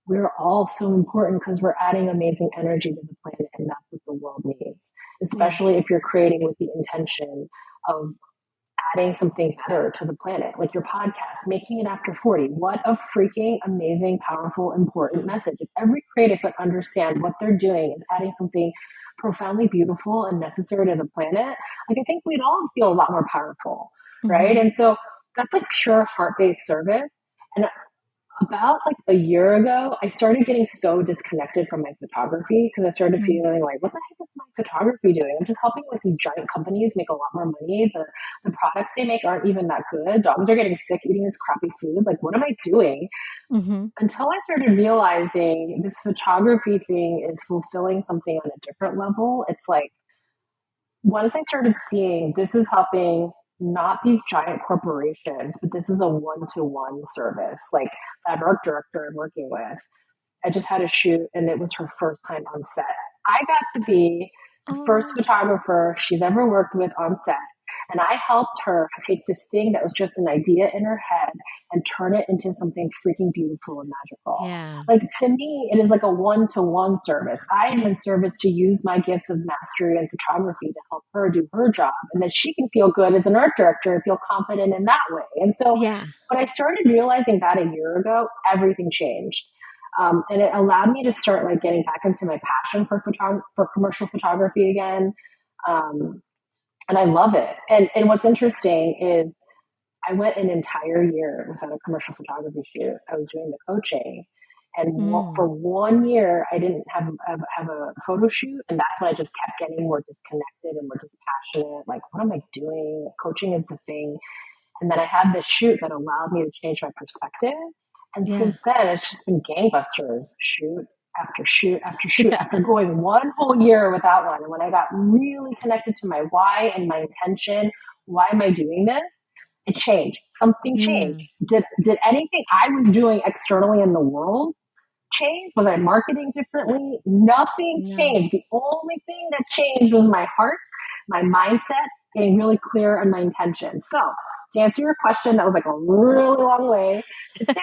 we're all so important because we're adding amazing energy to the planet, and that's what the world needs, especially if you're creating with the intention of adding something better to the planet, like your podcast, Making It After 40. What a freaking amazing, powerful, important message. If every creative could understand what they're doing is adding something profoundly beautiful and necessary to the planet, like, I think we'd all feel a lot more powerful, right? And so that's like pure heart-based service. And about like a year ago, I started getting so disconnected from my photography because I started feeling like, what the heck is my photography doing? I'm just helping like these giant companies make a lot more money. The products they make aren't even that good. Dogs are getting sick eating this crappy food. Like, what am I doing? Until I started realizing this photography thing is fulfilling something on a different level. It's like, once I started seeing this is helping not these giant corporations, but this is a one-to-one service. Like, that art director I'm working with, I just had a shoot and it was her first time on set. I got to be the first photographer she's ever worked with on set. And I helped her take this thing that was just an idea in her head and turn it into something freaking beautiful and magical. Yeah. Like, to me, it is like a one-to-one service. I am in service to use my gifts of mastery and photography to help her do her job. And then she can feel good as an art director and feel confident in that way. And so when I started realizing that a year ago, everything changed. And it allowed me to start like getting back into my passion for commercial photography again. and I love it. And what's interesting is I went an entire year without a commercial photography shoot. I was doing the coaching. And Mm. for 1 year, I didn't have a photo shoot. And that's when I just kept getting more disconnected and more dispassionate. Like, what am I doing? Coaching is the thing. And then I had this shoot that allowed me to change my perspective. And Yeah. since then, it's just been gangbusters, shoot after shoot after shoot Yeah. after going one whole year without one. And when I got really connected to my why and my intention, why am I doing this? It changed. Something changed. Mm. Did anything I was doing externally in the world change? Was I marketing differently? Nothing No. changed. The only thing that changed was my heart, my mindset, getting really clear on my intention. So, to answer your question, that was like a really long way to say,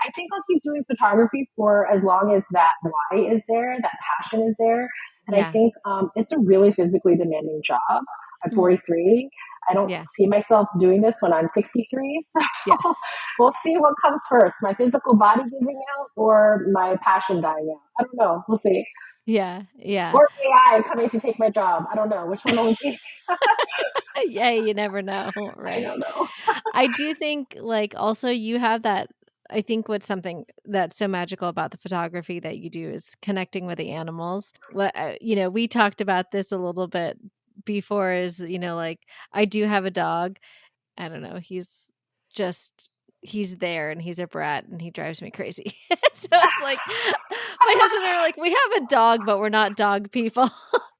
I think I'll keep doing photography for as long as that why is there, that passion is there. And I Yeah. think it's a really physically demanding job. At Mm. 43, I don't Yeah. see myself doing this when I'm 63. Yeah. So we'll see what comes first, my physical body giving out or my passion dying out. I don't know. We'll see. Yeah. Yeah. Or AI coming to take my job. I don't know which one will it be. Yeah, you never know, I right? don't know. I do think like also you have that I think what's something that's so magical about the photography that you do is connecting with the animals. We talked about this a little bit before is, like I do have a dog. I don't know, just he's there and he's a brat and he drives me crazy. So it's like my husband and I are like, we have a dog, but we're not dog people.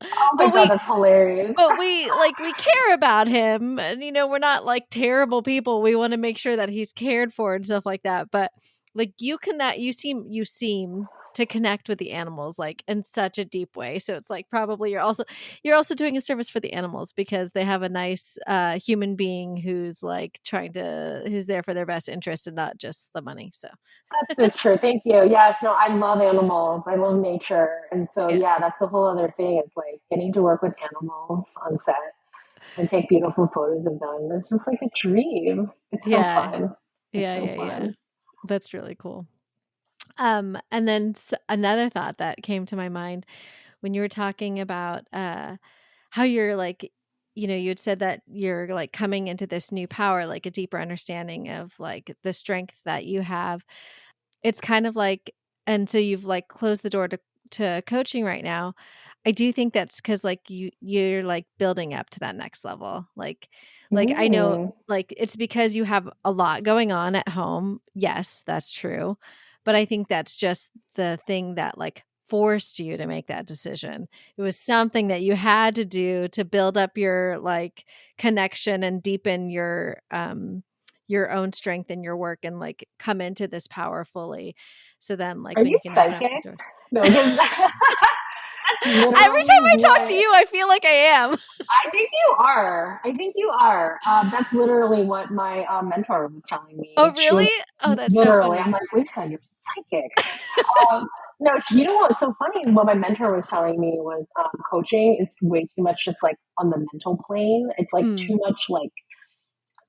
Oh my but God, we that's hilarious. but we care about him and we're not like terrible people. We want to make sure that he's cared for and stuff like that. But like you seem to connect with the animals like in such a deep way. So it's like probably you're also doing a service for the animals because they have a nice human being who's like who's there for their best interest and not just the money. So That's so true. Thank you. Yes, no, I love animals. I love nature. And so, yeah. yeah, that's the whole other thing. It's like getting to work with animals on set and take beautiful photos of them. It's just like a dream. It's so Yeah. fun. It's Yeah, so yeah, yeah. fun. That's really cool. And then another thought that came to my mind when you were talking about how you're like, you had said that you're like coming into this new power, like a deeper understanding of like the strength that you have. It's kind of like, and so you've like closed the door to coaching right now. I do think that's because like you're like building up to that next level. Like I know Mm. like it's because you have a lot going on at home. Yes, that's true. But I think that's just the thing that like forced you to make that decision. It was something that you had to do to build up your like connection and deepen your own strength in your work and like come into this power fully. So then like Are when you you can open up the psychic? doors. No, because that's Every literally time I talk what to you, I feel like I am. I think you are. I think you are. That's literally what my mentor was telling Oh, me. She was really? Oh, that's so literally, I'm funny. like, Lisa, you're psychic. No, you know what's so funny is what my mentor was telling me was coaching is way too much just like on the mental plane. It's like Mm, too much like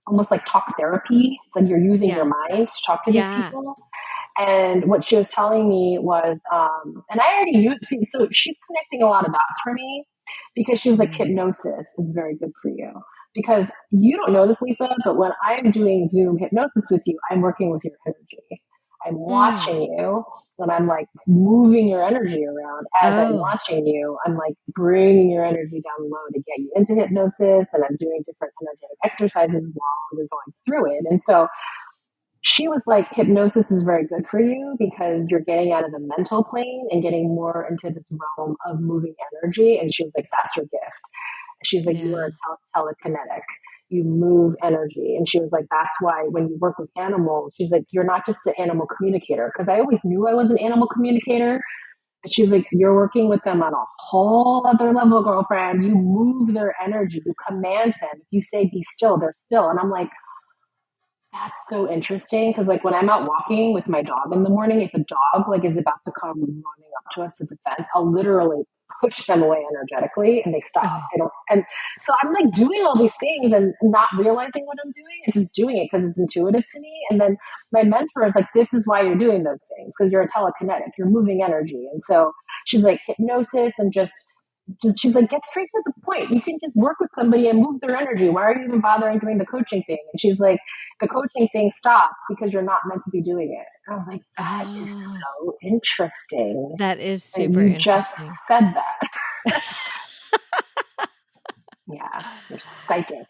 almost like talk therapy. It's like you're using your yeah. mind to talk to these Yeah. people. And what she was telling me was, and I already knew, see, so she's connecting a lot of dots for me because she was like, Mm, hypnosis is very good for you. Because you don't know this, Lisa, but when I'm doing Zoom hypnosis with you, I'm working with your energy. I'm mm. watching you and I'm like moving your energy around as I'm Oh, watching you. I'm like bringing your energy down low to get you into hypnosis and I'm doing different energetic exercises while you're going through it. And so she was like, hypnosis is very good for you because you're getting out of the mental plane and getting more into this realm of moving energy. And she was like, that's your gift. She's like, you are yeah. telekinetic. You move energy. And she was like, that's why when you work with animals, she's like, you're not just an animal communicator. Because I always knew I was an animal communicator. She's like, you're working with them on a whole other level, girlfriend. You move their energy. You command them. If you say be still, they're still. And I'm like, that's so interesting because like when I'm out walking with my dog in the morning, if a dog like is about to come running up to us at the fence, I'll literally push them away energetically and they stop. Oh, I don't, and so I'm like doing all these things and not realizing what I'm doing and just doing it because it's intuitive to me. And then my mentor is like, this is why you're doing those things because you're a telekinetic, you're moving energy. And so she's like hypnosis and just she's like, get straight to the point. You can just work with somebody and move their energy. Why are you even bothering doing the coaching thing? And she's like, the coaching thing stopped because you're not meant to be doing it. And I was like, that is Oh, so interesting that is that super you just interesting. said that. Yeah, you're psychic.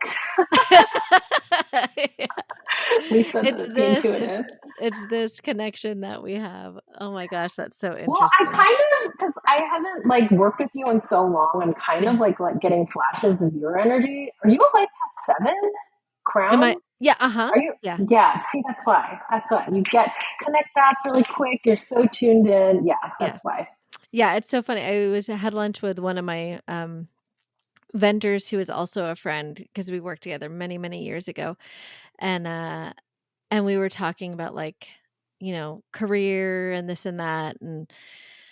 Yeah. Lisa, It's the this, intuitive. it's this connection that we have. Oh my gosh, that's so Well, I interesting. kind of, because I haven't like worked with you in so long, I'm kind of Yeah. like getting flashes of your energy. Are you a life path 7 Am crown? I? Yeah. Uh-huh. Are you? Yeah. Yeah. See, that's why. That's why you get connect back really quick. You're so tuned in. Yeah, Yeah. that's why. Yeah. It's so funny. I had lunch with one of my vendors who is also a friend because we worked together many, many years ago. And we were talking about like, career and this and that. And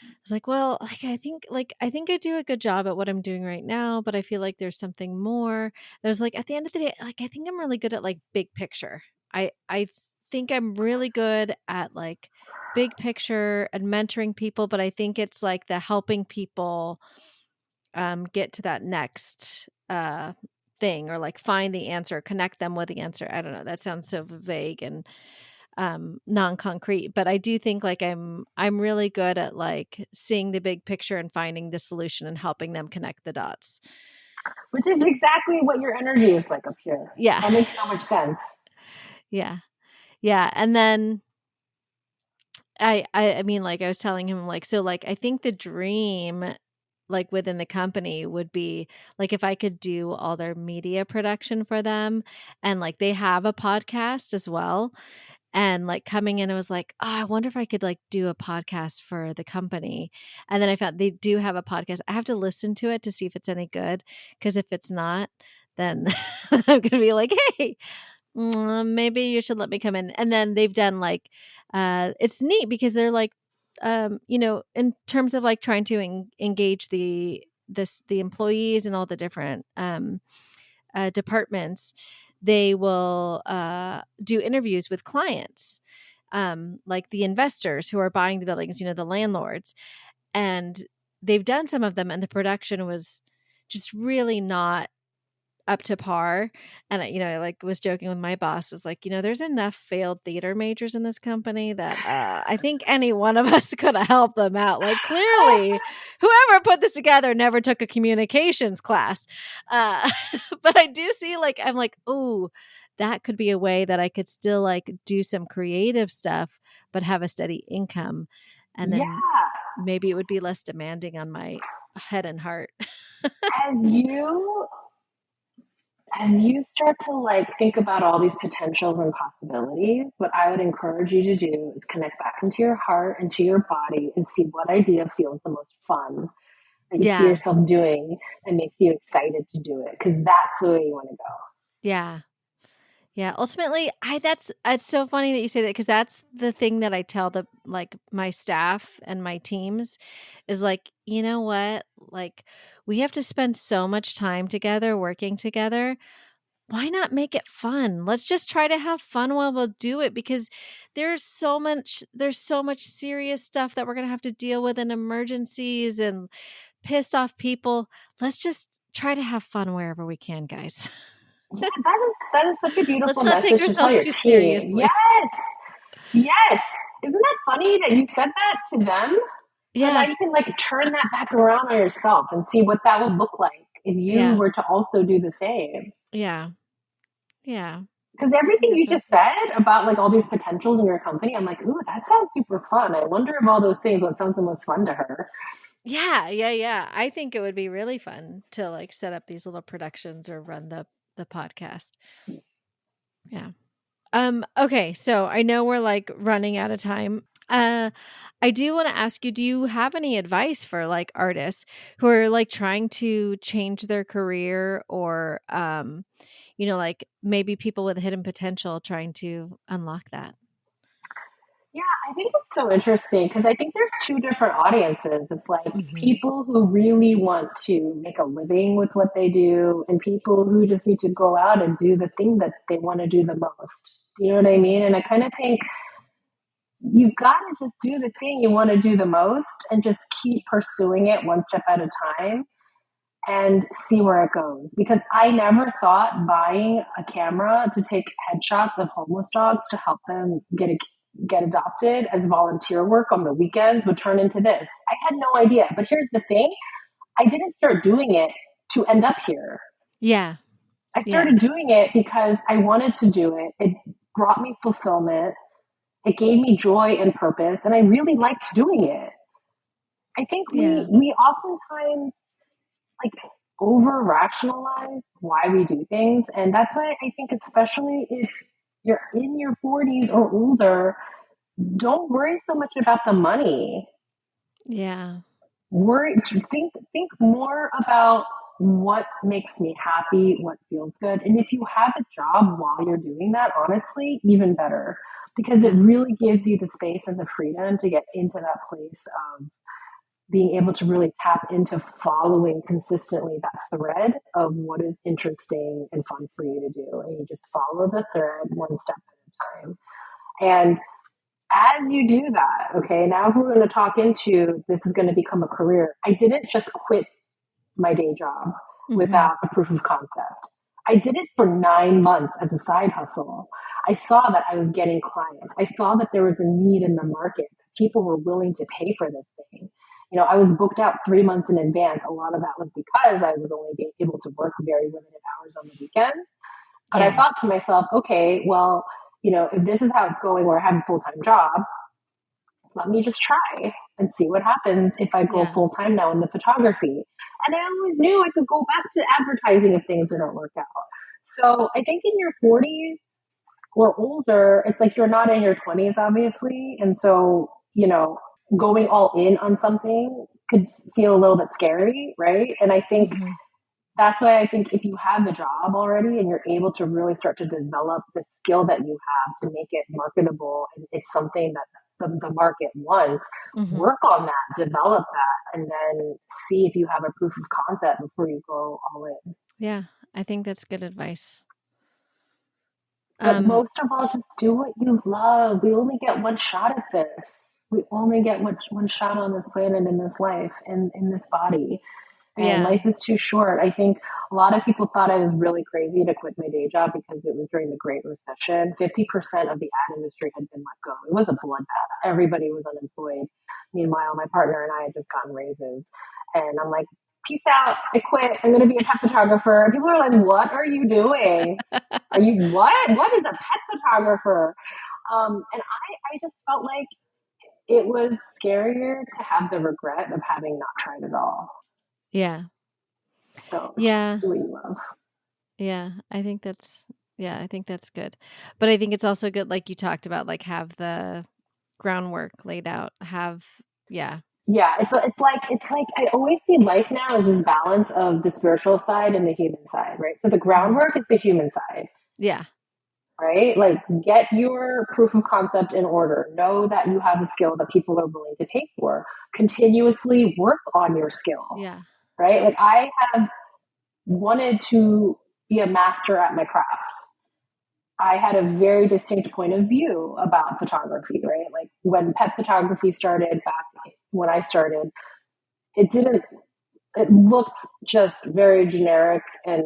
I was like, well, I think I do a good job at what I'm doing right now, but I feel like there's something more. And I was like, at the end of the day, like I think I'm really good at like big picture. I think I'm really good at like big picture and mentoring people, but I think it's like the helping people get to that next thing or like find the answer, connect them with the answer. I don't know. That sounds so vague and non-concrete, but I do think like I'm really good at like seeing the big picture and finding the solution and helping them connect the dots. Which is exactly what your energy is like up here. Yeah. That makes so much sense. Yeah. Yeah. And then I mean, like I was telling him, like, so like I think the dream like within the company would be like if I could do all their media production for them, and like they have a podcast as well. And like coming in, I was like, oh, I wonder if I could like do a podcast for the company. And then I found they do have a podcast. I have to listen to it to see if it's any good. Because if it's not, then I'm gonna be like, hey, maybe you should let me come in. And then they've done like, it's neat because they're like, in terms of like trying to engage the employees and all the different departments, they will do interviews with clients, like the investors who are buying the buildings, the landlords. And they've done some of them, and the production was just really not up to par. And I like was joking with my boss. I was like, there's enough failed theater majors in this company that I think any one of us could have helped them out. Like clearly, whoever put this together never took a communications class. Uh, but I do see like I'm like, oh, that could be a way that I could still like do some creative stuff, but have a steady income, and Yeah. then maybe it would be less demanding on my head and heart. As you as you start to like think about all these potentials and possibilities, what I would encourage you to do is connect back into your heart and to your body and see what idea feels the most fun that you see Yeah. yourself doing and makes you excited to do it, because that's the way you want to go. Yeah. Yeah, ultimately, I that's it's so funny that you say that because that's the thing that I tell the like my staff and my teams is like, you know what? Like we have to spend so much time together working together. Why not make it fun? Let's just try to have fun while we'll do it, because there's so much serious stuff that we're going to have to deal with, and emergencies and pissed off people. Let's just try to have fun wherever we can, guys. Yeah, that is such a Let's beautiful not take message to tell ourselves your too team. seriously. Yes. Yes. Isn't that funny that you said that to them? So now Yeah. you can like turn that back around on yourself and see what that would look like if you Yeah. were to also do the same. Yeah. Yeah. Because everything Yeah, you that's just said about like all these potentials in your company, I'm like, ooh, that sounds super fun. I wonder of all those things, what sounds the most fun to her. yeah, yeah, yeah. I think it would be really fun to like set up these little productions or run the podcast. Yeah. Okay, so I know we're like running out of time. I do want to ask you, do you have any advice for like artists who are like trying to change their career, or like maybe people with hidden potential trying to unlock that? Yeah, I think it's so interesting because I think there's two different audiences. It's like Mhm. people who really want to make a living with what they do, and people who just need to go out and do the thing that they want to do the most. You know what I mean? And I kind of think you got to just do the thing you want to do the most and just keep pursuing it one step at a time. and see where it goes. Because I never thought buying a camera to take headshots of homeless dogs to help them get adopted as volunteer work on the weekends would turn into this. I had no idea. But here's the thing. I didn't start doing it to end up here. Yeah. I started doing it because I wanted to do it. It brought me fulfillment. It gave me joy and purpose, and I really liked doing it. I think we oftentimes like over rationalize why we do things, and that's why I think, especially if you're in your 40s or older, don't worry so much about the money. Yeah. Think more about what makes me happy, what feels good. And if you have a job while you're doing that, honestly, even better, because it really gives you the space and the freedom to get into that place of being able to really tap into following consistently that thread of what is interesting and fun for you to do. And you just follow the thread one step at a time. And as you do that, okay, now if we're going to talk into this is going to become a career, I didn't just quit my day job without a proof of concept. I did it for 9 months as a side hustle. I saw that I was getting clients. I saw that there was a need in the market. People were willing to pay for this thing. You know, I was booked out 3 months in advance. A lot of that was because I was only being able to work very limited hours on the weekends. But I thought to myself, okay, well, you know, if this is how it's going where I have a full-time job, let me just try and see what happens if I go full-time now in the photography. And I always knew I could go back to advertising if things didn't work out. So I think in your 40s or older, it's like you're not in your 20s, obviously. And so, you know, going all in on something could feel a little bit scary, right? And I think that's why I think if you have a job already and you're able to really start to develop the skill that you have to make it marketable, and it's something that the market wants, work on that, develop that, and then see if you have a proof of concept before you go all in. Yeah, I think that's good advice. But most of all, just do what you love. We only get one shot at this. We only get one shot on this planet, in this life, and in this body. And life is too short. I think a lot of people thought I was really crazy to quit my day job because it was during the Great Recession. 50% of the ad industry had been let go. It was a bloodbath. Everybody was unemployed. Meanwhile, my partner and I had just gotten raises. And I'm like, peace out. I quit. I'm going to be a pet photographer. And people are like, what are you doing? Are you what? What is a pet photographer? And I just felt like it was scarier to have the regret of having not tried at all. Yeah. So do what you love. Yeah, I think that's good. But I think it's also good, like you talked about, like have the groundwork laid out. Yeah, it's like I always see life now as this balance of the spiritual side and the human side, right? So the groundwork is the human side. Yeah. Right? Like get your proof of concept in order. Know that you have a skill that people are willing to pay for. Continuously work on your skill. Yeah. Right? Like I have wanted to be a master at my craft. I had a very distinct point of view about photography, right? Like when pet photography started back when I started, it looked just very generic and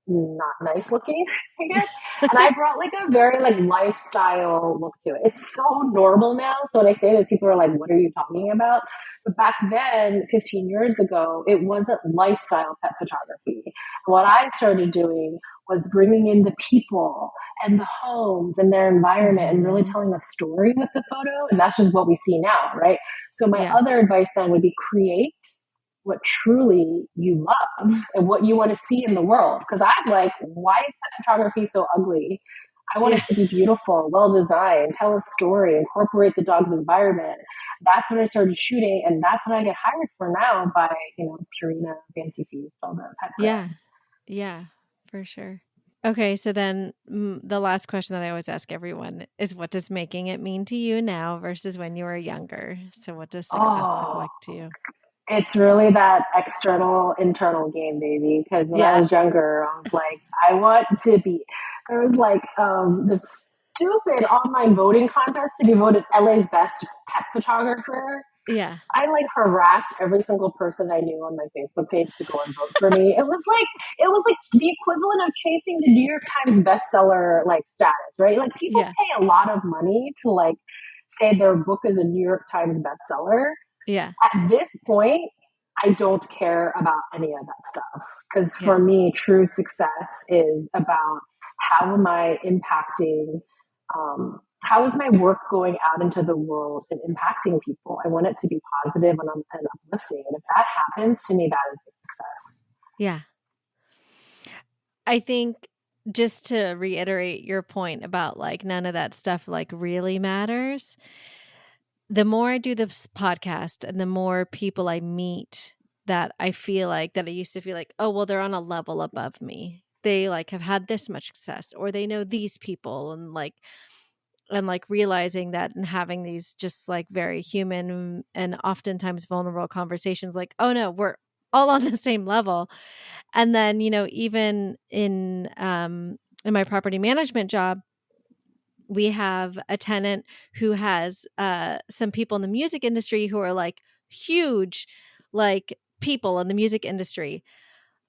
not nice looking, I guess. And I brought like a very like lifestyle look to it. It's so normal now. So when I say this, people are like, what are you talking about? But back then, 15 years ago, it wasn't lifestyle pet photography. What I started doing was bringing in the people and the homes and their environment and really telling a story with the photo. And that's just what we see now, right? So my other advice then would be create what truly you love and what you want to see in the world. Because I'm like, why is that photography so ugly? I want it to be beautiful, well designed, tell a story, incorporate the dog's environment. That's when I started shooting, and that's what I get hired for now by, Purina, Fancy Feast, all the pet brands. Yeah, for sure. Okay, so then the last question that I always ask everyone is, what does making it mean to you now versus when you were younger? So what does success look like to you? It's really that external, internal game, baby. Because when I was younger, I was like, I want to be. There was like this stupid online voting contest to be voted LA's best pet photographer. Yeah. I like harassed every single person I knew on my Facebook page to go and vote for me. It was like the equivalent of chasing the New York Times bestseller like status, right? Like people Yeah. pay a lot of money to like say their book is a New York Times bestseller. Yeah. At this point, I don't care about any of that stuff because Yeah. for me, true success is about how am I impacting, how is my work going out into the world and impacting people? I want it to be positive and uplifting. And if that happens, to me, that is a success. Yeah. I think just to reiterate your point about like none of that stuff like really matters. The more I do this podcast and the more people I meet that I feel like that I used to feel like, oh, well, they're on a level above me. They like have had this much success or they know these people and like realizing that and having these just like very human and oftentimes vulnerable conversations like, oh no, we're all on the same level. And then, even in my property management job, we have a tenant who has some people in the music industry who are like huge, like people in the music industry,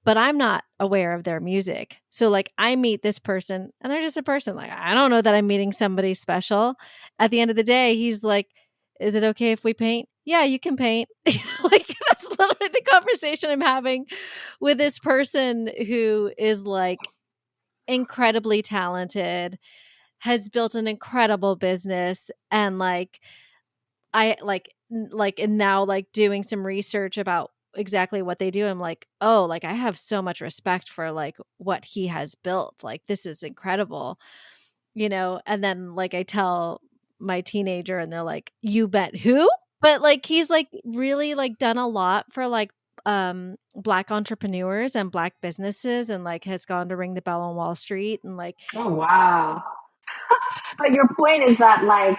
but I'm not aware of their music. So like I meet this person and they're just a person. Like I don't know that I'm meeting somebody special. At the end of the day, he's like, is it okay if we paint? Yeah, you can paint. Like that's literally the conversation I'm having with this person who is like incredibly talented, has built an incredible business and like I like and now like doing some research about exactly what they do. I'm like, oh, like I have so much respect for like what he has built. Like this is incredible, and then like I tell my teenager and they're like, you bet who? But like he's like really like done a lot for like black entrepreneurs and black businesses and like has gone to ring the bell on Wall Street and like Oh, wow. But your point is that like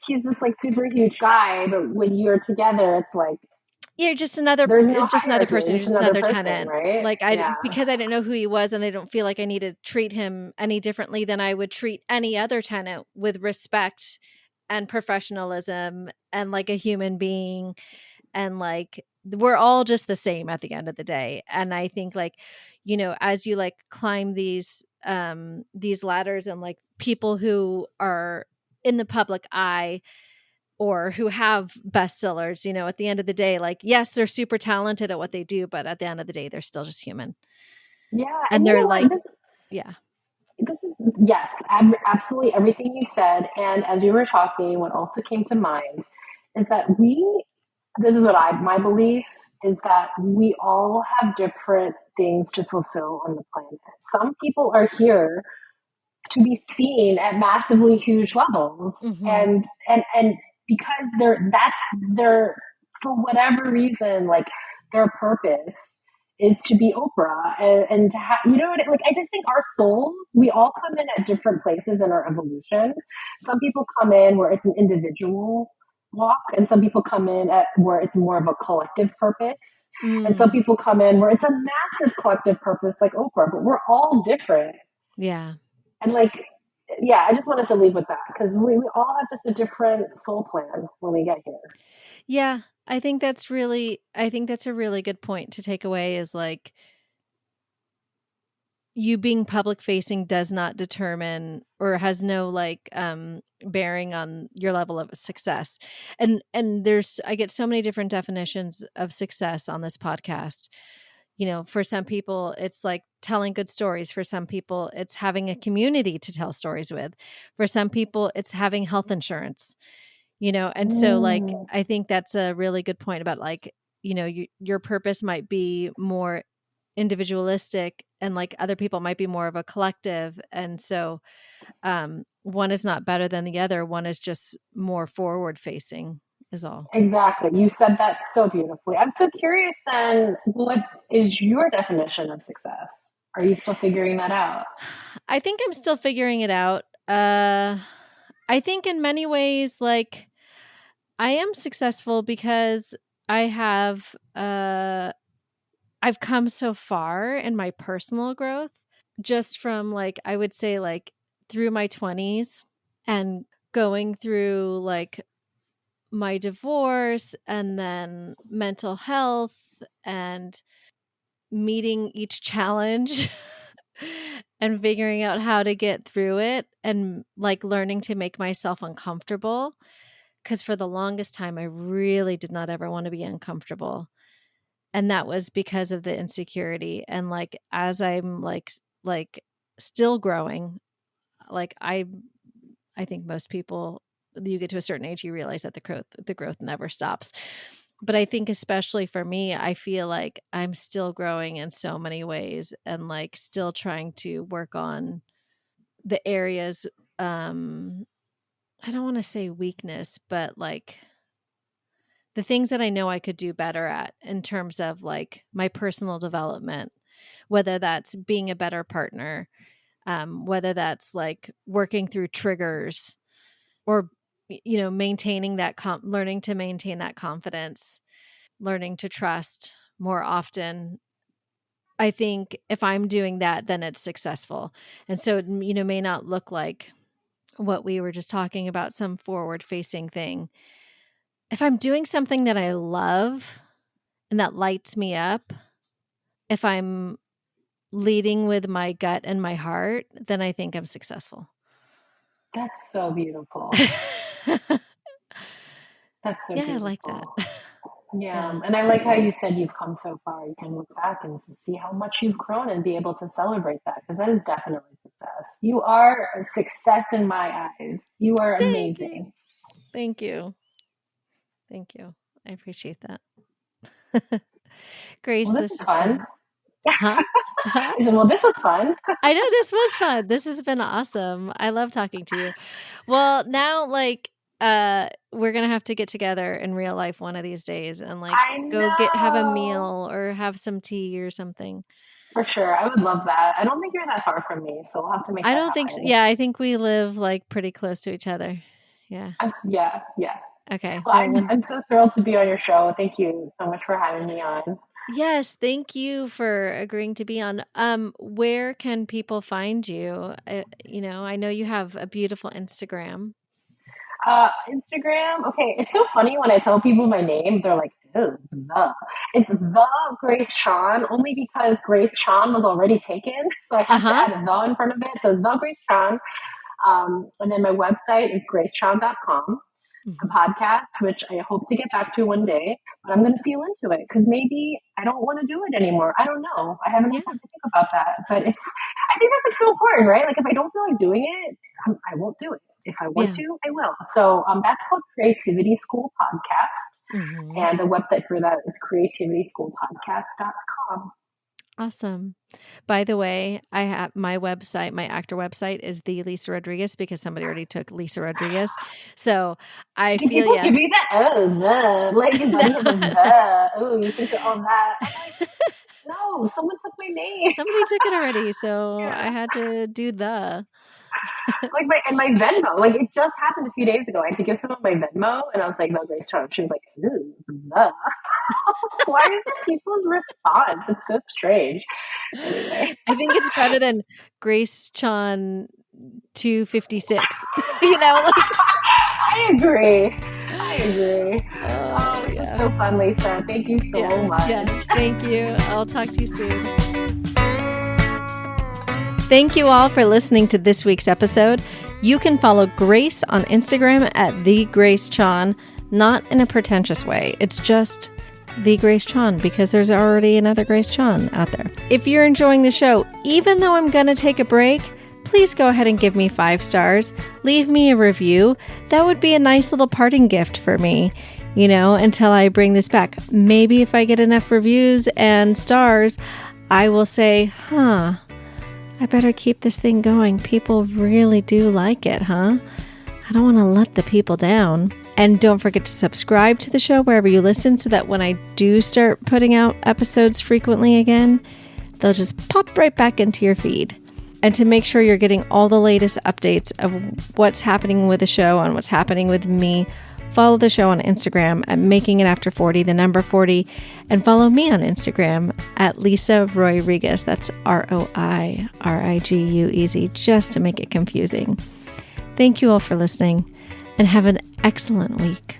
he's this like super huge guy, but when you're together, it's like you're there's no just another hierarchy. person. You're You're just just another another person, tenant. right? Like Yeah. because I didn't know who he was and I don't feel like I need to treat him any differently than I would treat any other tenant with respect and professionalism and like a human being. And like we're all just the same at the end of the day. And I think like, as you like climb these ladders and like people who are in the public eye or who have bestsellers, at the end of the day, like, yes, they're super talented at what they do, but at the end of the day, they're still just human. Yeah. And And you they're know what? like, yeah. This is, yes, absolutely everything you said. And as you were talking, what also came to mind is that this is what my belief is that we all have different things to fulfill on the planet. Some people are here to be seen at massively huge levels Mm-hmm. and because they're for whatever reason like their purpose is to be Oprah and to have like I just think our souls we all come in at different places in our evolution. Some people come in where it's an individual walk and some people come in at where it's more of a collective purpose and some Mm, people come in where it's a massive collective purpose like Oprah, but we're all different. yeah. And like, yeah, I just wanted to leave with that because we all have just a different soul plan when we get here. Yeah. I think that's a really good point to take away is like, you being public facing does not determine or has no like bearing on your level of success. And there's I get so many different definitions of success on this podcast. For some people it's like telling good stories, for some people it's having a community to tell stories with, for some people it's having health insurance, and so like Mm, I think that's a really good point about like, your purpose might be more individualistic and like other people might be more of a collective, and so one is not better than the other, one is just more forward facing is all. exactly. You said that so beautifully. I'm so curious then, what is your definition of success? Are you still figuring that out? I think I'm still figuring it out. I think in many ways like I am successful because I have I've come so far in my personal growth just from like I would say like through my 20s and going through like my divorce and then mental health and meeting each challenge and figuring out how to get through it and like learning to make myself uncomfortable. Because for the longest time, I really did not ever want to be uncomfortable. And that was because of the insecurity. And like, as I'm like still growing, like I think most people, you get to a certain age, you realize that the growth never stops. But I think especially for me, I feel like I'm still growing in so many ways and like still trying to work on the areas, I don't want to say weakness, but like the things that I know I could do better at in terms of like my personal development, whether that's being a better partner, whether that's like working through triggers or, maintaining that, learning to maintain that confidence, learning to trust more often. I think if I'm doing that, then it's successful. And so it, may not look like what we were just talking about, some forward facing thing. If I'm doing something that I love and that lights me up, if I'm leading with my gut and my heart, then I think I'm successful. That's so beautiful. That's so Yeah, beautiful. I like that. Yeah. And I like how you said you've come so far. You can look back and see how much you've grown and be able to celebrate that, because that is definitely success. You are a success in my eyes. You are amazing. Thank you. I appreciate that. Grace, Well, this is fun. Huh? I said, well, this was fun. I know this was fun. This has been awesome. I love talking to you. Well, now like we're gonna have to get together in real life one of these days and like have a meal or have some tea or something. For sure. I would love that. I don't think you're that far from me, so we'll have to make that happen. I don't think so. Yeah, I think we live like pretty close to each other. Yeah. Yeah. Okay. Well, I'm so thrilled to be on your show. Thank you so much for having me on. Yes, thank you for agreeing to be on. Where can people find you? I know you have a beautiful Instagram. Instagram. Okay, it's so funny when I tell people my name, they're like, "Oh, It's the Grace Chon," only because Grace Chon was already taken, so I have to add the in front of it. So it's the Grace Chon. And then my website is gracechon.com. The podcast, which I hope to get back to one day, but I'm going to feel into it because maybe I don't want to do it anymore. I don't know. I haven't had time to think about that, but I think that's like so important, right? Like if I don't feel like doing it, I won't do it. If I want to, I will. So that's called Creativity School Podcast, and the website for that is creativityschoolpodcast.com. Awesome. By the way, I have my website, my actor website is the Lisa Rodriguez because somebody already took Lisa Rodriguez. So I feel people give you that? Oh, like you think you're on that? I'm like, no, someone took my name. Somebody took it already, so I had to do the. Like my Venmo, like it just happened a few days ago. I had to give someone my Venmo, and I was like, "No, Grace Chon." She was like, "Ooh, the." Why is it people's response? It's so strange. Anyway, I think it's better than Grace Chon 256. I agree. Oh, this is so fun, Lisa. Thank you so much. Yeah, thank you. I'll talk to you soon. Thank you all for listening to this week's episode. You can follow Grace on Instagram at @thegracechon, not in a pretentious way. It's just The Grace Chon because there's already another Grace Chon out there. If you're enjoying the show, even though I'm going to take a break, please go ahead and give me 5 stars. Leave me a review. That would be a nice little parting gift for me, until I bring this back. Maybe if I get enough reviews and stars, I will say, I better keep this thing going. People really do like it, huh? I don't want to let the people down. And don't forget to subscribe to the show wherever you listen so that when I do start putting out episodes frequently again, they'll just pop right back into your feed. And to make sure you're getting all the latest updates of what's happening with the show and what's happening with me, follow the show on Instagram at Making It After 40, the number 40, and follow me on Instagram at Lisa Rodriguez. That's ROIRIGUEZ, just to make it confusing. Thank you all for listening, and have an excellent week.